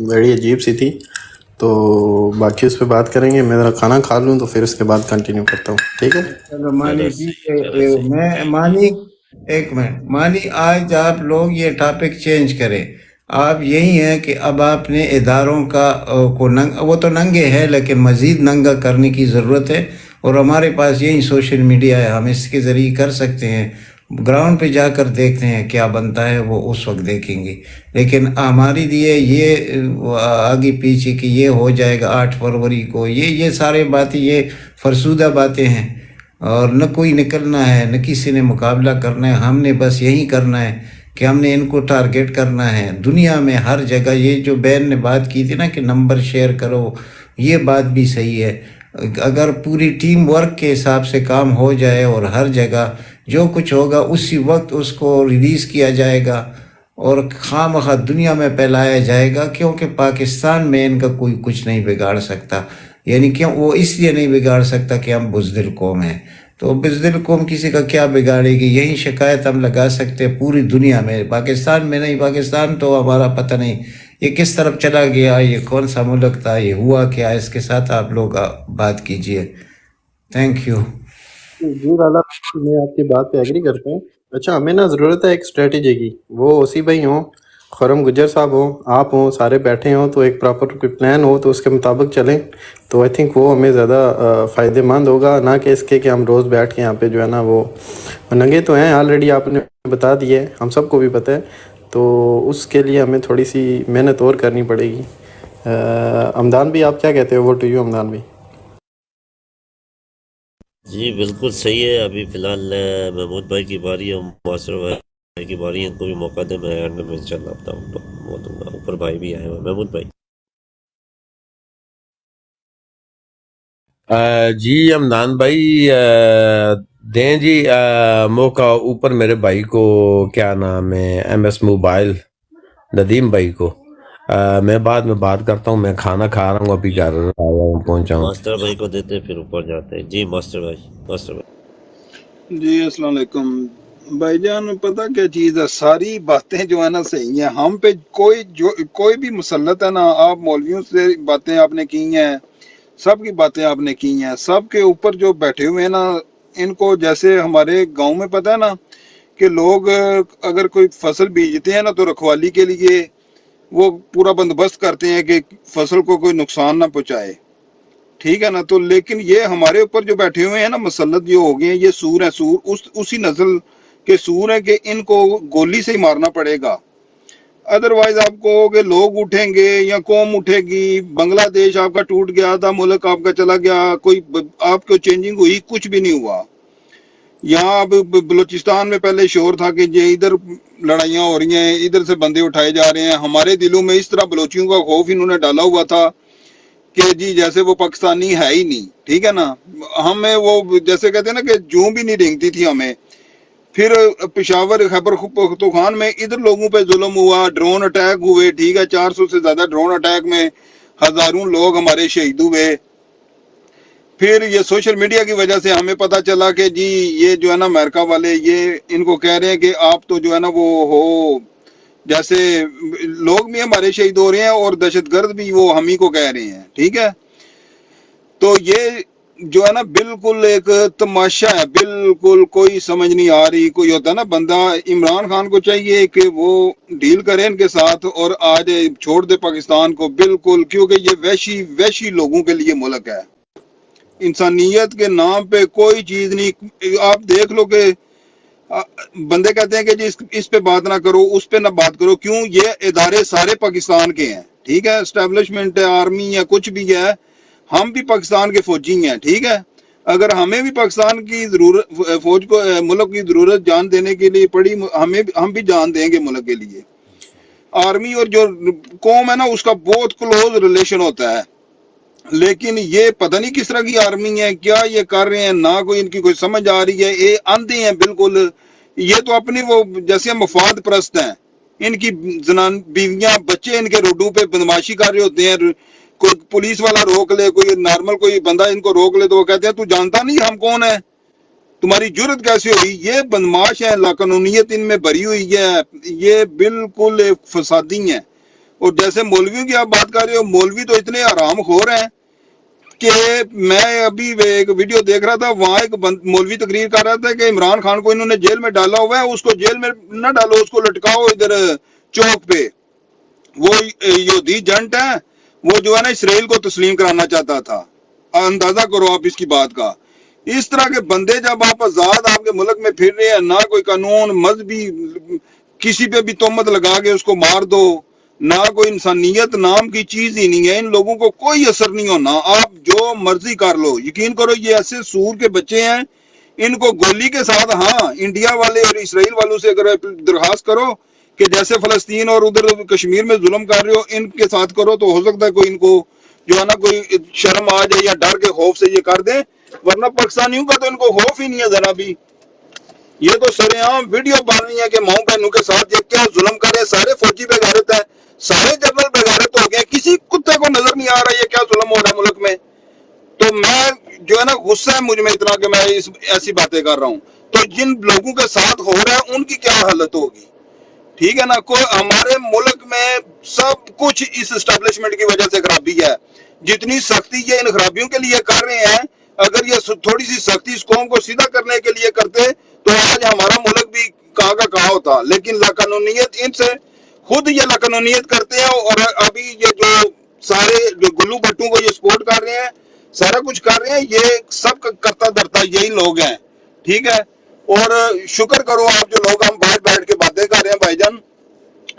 بڑی عجیب سی تھی، تو باقی اس پہ بات کریں گے۔ میں ذرا کھانا کھا لوں تو پھر اس کے بعد کنٹینیو کرتا ہوں، ٹھیک ہے؟ چلو مانی چلو جی، صحیح، چلو صحیح۔ میں مانی ایک منٹ، مانی آج آپ لوگ یہ ٹاپک چینج کریں۔ آپ یہی ہیں کہ اب آپ نے اداروں کا وہ تو ننگے ہیں لیکن مزید ننگا کرنے کی ضرورت ہے، اور ہمارے پاس یہی سوشل میڈیا ہے، ہم اس کے ذریعے کر سکتے ہیں، گراؤنڈ پہ جا کر دیکھتے ہیں کیا بنتا ہے، وہ اس وقت دیکھیں گے۔ لیکن ہماری لیے یہ آگے پیچھے کہ یہ ہو جائے گا 8 فروری کو، یہ سارے باتیں یہ فرسودہ باتیں ہیں، اور نہ کوئی نکلنا ہے، نہ کسی نے مقابلہ کرنا ہے۔ ہم نے بس یہی کرنا ہے کہ ہم نے ان کو ٹارگٹ کرنا ہے دنیا میں ہر جگہ۔ یہ جو بین نے بات کی تھی نا کہ نمبر شیئر کرو، یہ بات بھی صحیح ہے۔ اگر پوری ٹیم ورک کے حساب سے کام ہو جائے اور ہر جگہ جو کچھ ہوگا اسی وقت اس کو ریلیز کیا جائے گا اور خواہ دنیا میں پھیلایا جائے گا، کیونکہ پاکستان میں ان کا کوئی کچھ نہیں بگاڑ سکتا۔ یعنی کہ وہ اس لیے نہیں بگاڑ سکتا کہ ہم بزدل قوم ہیں، تو بزدل قوم کسی کا کیا بگاڑے گی؟ یہی شکایت ہم لگا سکتے ہیں پوری دنیا میں، پاکستان میں نہیں۔ پاکستان تو ہمارا پتہ نہیں یہ کس طرف چلا گیا، یہ کون سا ملک تھا، یہ ہوا کیا، اس کے ساتھ آپ لوگ بات کیجئے۔ Thank you. جی والا میں آپ کی بات پہ ایگری کرتا ہوں۔ اچھا، ہمیں نا ضرورت ہے ایک اسٹریٹجی کی، وہ اسی بھائی ہوں، خرم گجر صاحب ہوں، آپ ہوں، سارے بیٹھے ہوں، تو ایک پراپر کوئی پلان ہو تو اس کے مطابق چلیں، تو آئی تھنک وہ ہمیں زیادہ فائدہ مند ہوگا، نہ کہ اس کے کہ ہم روز بیٹھ کے یہاں پہ جو ہے نا وہ ننگے تو ہیں آلریڈی، آپ نے بتا دیے، ہم سب کو بھی پتہ ہے، تو اس کے لیے ہمیں تھوڑی سی محنت اور کرنی پڑے گی۔ امدان بھی آپ کیا کہتے ہو؟ وہ ٹو یو امدان بھی۔ جی بالکل صحیح ہے۔ ابھی فی الحال محمود بھائی کی باری ہے، معاصر بھائی کی باری ہے، ان کو بھی موقع دیں، میں اینڈ میں انشاءاللہ اپنا وہ دوں گا۔ اوپر بھائی بھی آئے ہوئے، محمود بھائی۔ جی امدان بھائی، دیں جی موقع اوپر میرے بھائی کو، کیا نام ہے، ایم ایس موبائل ندیم بھائی کو۔ میں بعد میں بات کرتا ہوں، میں کھانا کھا رہا ہوں، ابھی گھر آیا ہوں، پہنچا ہوں۔ ماسٹر بھائی کو دیتے پھر اوپر جاتے ہیں۔ جی ماسٹر بھائی۔ جی السلام علیکم بھائی جان۔ پتہ کیا چیز ہے، ساری باتیں جو ہے نا صحیح ہیں، ہم پہ کوئی بھی مسلط ہے نا، آپ مولویوں سے باتیں آپ نے کی ہیں، سب کی باتیں آپ نے کی ہیں، سب کے اوپر جو بیٹھے ہوئے ہیں نا، ان کو جیسے ہمارے گاؤں میں پتہ ہے نا کہ لوگ اگر کوئی فصل بیجتے ہیں نا تو رکھوالی کے لیے وہ پورا بندوبست کرتے ہیں کہ فصل کو کوئی نقصان نہ پہنچائے، ٹھیک ہے نا۔ تو لیکن یہ ہمارے اوپر جو بیٹھے ہوئے ہیں نا مسلط جو ہو گئے ہیں، یہ سور ہیں، سور اسی نسل کے سور ہیں کہ ان کو گولی سے ہی مارنا پڑے گا، ادروائز آپ کو کہ لوگ اٹھیں گے یا قوم اٹھے گی۔ بنگلہ دیش آپ کا ٹوٹ گیا تھا، ملک آپ کا چلا گیا، کوئی آپ کو چینجنگ ہوئی؟ کچھ بھی نہیں ہوا۔ یہاں اب بلوچستان میں پہلے شور تھا کہ یہ ادھر لڑائیاں ہو رہی ہیں، ادھر سے بندے اٹھائے جا رہے ہیں، ہمارے دلوں میں اس طرح بلوچیوں کا خوف انہوں نے ڈالا ہوا تھا کہ جی جیسے وہ پاکستانی ہے ہی نہیں، ٹھیک ہے نا۔ ہمیں وہ جیسے کہتے ہیں نا کہ جوں بھی نہیں رینگتی تھی ہمیں۔ پھر پشاور خیبر پختونخوا میں ادھر لوگوں پہ ظلم ہوا، ڈرون اٹیک ہوئے، ٹھیک ہے، 400 سے زیادہ ڈرون اٹیک میں ہزاروں لوگ ہمارے شہید ہوئے۔ پھر یہ سوشل میڈیا کی وجہ سے ہمیں پتہ چلا کہ جی یہ جو ہے نا امریکہ والے یہ ان کو کہہ رہے ہیں کہ آپ تو جو ہے نا وہ ہو جیسے لوگ بھی ہمارے شہید ہو رہے ہیں اور دہشت گرد بھی وہ ہم ہی کو کہہ رہے ہیں، ٹھیک ہے؟ تو یہ جو ہے نا بالکل ایک تماشا ہے، بالکل کوئی سمجھ نہیں آ رہی۔ کوئی ہوتا ہے نا بندہ، عمران خان کو چاہیے کہ وہ ڈیل کرے ان کے ساتھ اور آج چھوڑ دے پاکستان کو بالکل، کیونکہ یہ وحشی لوگوں کے لیے ملک ہے۔ انسانیت کے نام پہ کوئی چیز نہیں۔ آپ دیکھ لو کہ بندے کہتے ہیں کہ جی اس پہ بات نہ کرو، اس پہ نہ بات کرو، کیوں؟ یہ ادارے سارے پاکستان کے ہیں، ٹھیک ہے؟ اسٹیبلشمنٹ ہے، آرمی ہے، کچھ بھی ہے، ہم بھی پاکستان کے فوجی ہیں، ٹھیک ہے؟ اگر ہمیں بھی پاکستان کی ضرورت، فوج کو، ملک کی ضرورت جان دینے کے لیے پڑی، ہم بھی جان دیں گے ملک کے لیے۔ آرمی اور جو قوم ہے نا اس کا بہت کلوز ریلیشن ہوتا ہے، لیکن یہ پتہ نہیں کس طرح کی آرمی ہے، کیا یہ کر رہے ہیں، نہ کوئی ان کی کوئی سمجھ آ رہی ہے، یہ اندھے ہیں بالکل۔ یہ تو اپنی وہ جیسے مفاد پرست ہیں، ان کی زنان بیویاں بچے ان کے روڈوں پہ بدماشی کر رہے ہوتے ہیں، کوئی پولیس والا روک لے، کوئی نارمل کوئی بندہ ان کو روک لے تو وہ کہتے ہیں تو جانتا نہیں ہم کون ہیں، تمہاری جرت کیسے ہوئی؟ یہ بدماش ہے، لاقانونیت ان میں بھری ہوئی ہے، یہ بالکل فسادی ہیں۔ اور جیسے مولویوں کی آپ بات کر رہے ہو، مولوی تو اتنے حرام خور ہیں کہ میں ابھی ایک ویڈیو دیکھ رہا تھا، وہاں ایک مولوی تقریر کر رہا تھا کہ عمران خان کو انہوں نے جیل میں ڈالا ہوا ہے، اس کو جیل میں نہ ڈالو، اس کو لٹکاؤ ادھر چوک پہ۔ وہ یہودی جنٹ ہے، وہ جو ہے نا اسرائیل کو تسلیم کرانا چاہتا تھا۔ اندازہ کرو آپ اس کی بات کا۔ اس طرح کے بندے جب آپ آزاد آپ کے ملک میں پھر رہے ہیں، نہ کوئی قانون مذہبی، کسی پہ بھی تہمت لگا کے اس کو مار دو، نہ کوئی انسانیت نام کی چیز ہی نہیں ہے، ان لوگوں کو کوئی اثر نہیں ہونا، آپ جو مرضی کر لو۔ یقین کرو یہ ایسے سور کے بچے ہیں، ان کو گولی کے ساتھ، ہاں انڈیا والے اور اسرائیل والوں سے اگر درخواست کرو کہ جیسے فلسطین اور ادھر کشمیر میں ظلم کر رہے ہو ان کے ساتھ کرو، تو ہو سکتا ہے کوئی ان کو جو ہے نا کوئی شرم آ جائے یا ڈر کے خوف سے یہ کر دیں، ورنہ پاکستانیوں کا تو ان کو خوف ہی نہیں ہے ذرا بھی۔ یہ تو سر عام ویڈیو بن رہی ہے کہ ماؤں بہنوں کے ساتھ یہ کیا ظلم کر رہے ہیں، سارے فوجی بغیرت ہیں، سارے جنرل بغیرت ہو گئے، کسی کتے کو نظر نہیں آ رہا یہ کیا ظلم ہو رہا ہے ملک میں۔ تو میں جو ہے نا غصہ ہے مجھ میں اتنا کہ میں ایسی باتیں کر رہا ہوں، تو جن لوگوں کے ساتھ ہو رہا ہے ان کی کیا حالت ہوگی، ٹھیک ہے نا؟ کوئی ہمارے ملک میں سب کچھ اس اسٹیبلشمنٹ کی وجہ سے خرابی ہے، جتنی سختی یہ ان خرابیوں کے لیے کر رہے ہیں، اگر یہ تھوڑی سی سختی اس قوم کو سیدھا کرنے کے لیے کرتے تو آج ہمارا ملک بھی کہاں کا کہاں ہوتا۔ لیکن لاقانونیت ان سے خود یہ لاقانونیت کرتے ہیں، اور ابھی یہ جو سارے جو گلو بٹوں کو یہ سپورٹ کر رہے ہیں، سارا کچھ کر رہے ہیں، یہ سب کرتا دھرتا یہی لوگ ہیں، ٹھیک ہے؟ اور شکر کرو آپ جو لوگ ہم باہر بیٹھ کے باتیں کر رہے ہیں بھائی جان،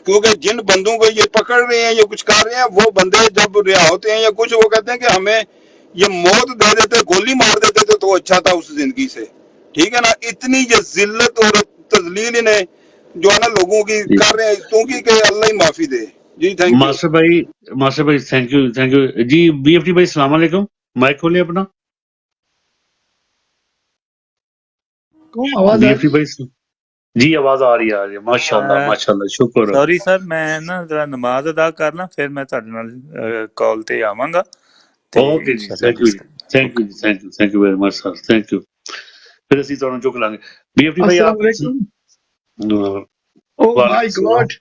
کیونکہ جن بندوں کو یہ پکڑ رہے ہیں، یہ کچھ کر رہے ہیں، وہ بندے جب رہا ہوتے ہیں یا کچھ، وہ کہتے ہیں کہ ہمیں یہ موت دے دیتے، گولی مار دیتے تھے تو اچھا تھا اس زندگی سے، ٹھیک ہے نا؟ اتنی یہ ذلت اور تذلیل انہیں جو ہے نا لوگوں کی کر رہے ہیں، کیونکہ کہ اللہ ہی معافی دے۔ جی تھینک یو۔ ماسٹر بھائی تھینک یو جی۔ بی ایف ٹی بھائی السلام علیکم، مائک کھولیں اپنا۔ آواز بی آ ایف ٹی رہی ہے؟ بھائی جی آواز آ رہی ہے ماشاء اللہ شکر۔ سوری سر میں نا ذرا نماز ادا کر ਲਾਂ ਫਿਰ ਮੈਂ ਤੁਹਾਡੇ ਨਾਲ ਕਾਲ ਤੇ ਆਵਾਂਗਾ ਤੇ اوکے جی، ਇਨਸ਼ਾਅੱਲਾ تھینک یو جی، تھینک یو ਓਕੇ جی، thank you very much sir, thank you. پھر اسی طرح چک لیں گے۔ بی ایف ٹی بھائی آپ السلام علیکم۔ او وعلیکم مائی السلام۔ گاڈ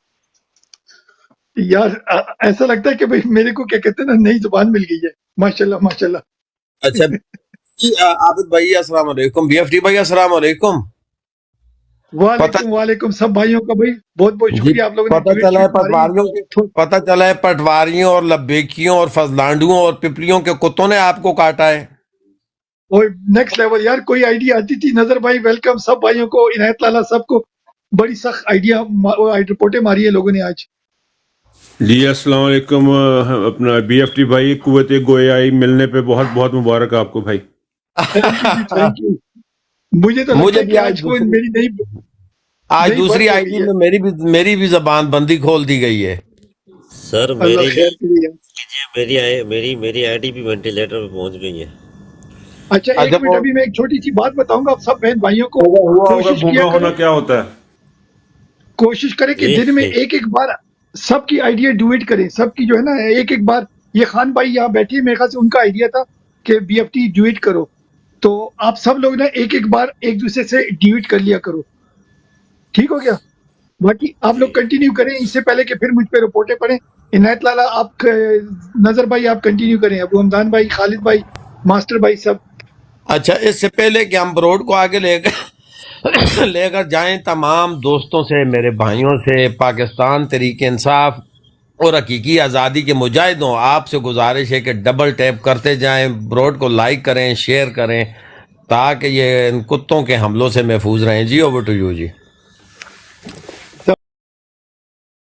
یار، ایسا لگتا ہے کہ بھئی میرے کو کیا کہتے ہیں نا نئی زبان مل گئی ہے، ماشاءاللہ ماشاءاللہ۔ اچھا جی، عابد بھائی السلام علیکم، بی ایف ٹی بھائی السلام علیکم۔ وعلیکم وعلیکم سب بھائیوں کا بھائی بہت بہت جی شکریہ، آپ لوگوں نے پتہ ڈیویٹ چلا ہے شیٹ ماری۔ پٹواریوں کے، پتہ چلا ہے پٹواریوں اور لبیکیوں اور فضلانڈوں اور پپلیوں کے کتوں نے آپ کو کاٹا ہے۔ اور نیکسٹ لیول یار، کوئی آئیڈیا آتی تھی؟ نظر بھائی ویلکم، سب بھائیوں کو، عنایت لالا سب کو، بڑی سخت آئیڈیا رپورٹیں ماری ہے لوگوں نے آج۔ جی السلام علیکم اپنا بی ایف ٹی بھائی، قوت گویائی ملنے پہ بہت بہت مبارک آپ کو بھائی۔ تھینک یو جی، تھینک یو۔ مجھے تو لگتا مجھے ہے بھی کہ آج کو میری نئی دوسری برتھ ہو آئی گئی ڈی ہے۔ میں میری بھی زبان بندی کھول دی گئی ہے۔ سر اللہ خیر کریے۔ میری آئی ڈی بھی وینٹیلیٹر پہ پہنچ گئی ہے۔ اچھا ایک منٹ، ابھی میں ایک چھوٹی سی بات بتاؤں گا آپ سب بہن بھائیوں کو، ہوا ہوگا کوشش کیا گمراہ ہونا کریں، کیا ہوتا ہے؟ کوشش کریں کہ دن میں ایک ایک بار سب کی آئیڈیا ڈیویٹ کریں، سب کی جو ہے نا ایک ایک بار۔ یہ خان بھائی یہاں بیٹھے، میرے خیال سے ان کا آئیڈیا تھا کہ بی ایف ٹی ڈیویٹ کرو، تو آپ سب لوگ نا ایک ایک بار ایک دوسرے سے ڈیویٹ کر لیا کرو، ٹھیک ہو گیا؟ باقی آپ لوگ کنٹینیو کریں اس سے پہلے کہ پھر مجھ پہ رپورٹیں پڑیں. عنایت لالا آپ نظر بھائی آپ کنٹینیو کریں, ابو حمدان بھائی, خالد بھائی, ماسٹر بھائی سب. اچھا اس سے پہلے کہ ہم بروڈ کو آگے لے کر جائیں, تمام دوستوں سے, میرے بھائیوں سے, پاکستان تحریک انصاف اور حقیقی آزادی کے مجاہدوں, آپ سے گزارش ہے کہ ڈبل ٹیپ کرتے جائیں, بروڈ کو لائک کریں, شیئر کریں, تاکہ یہ ان کتوں کے حملوں سے محفوظ رہیں. G over to you G.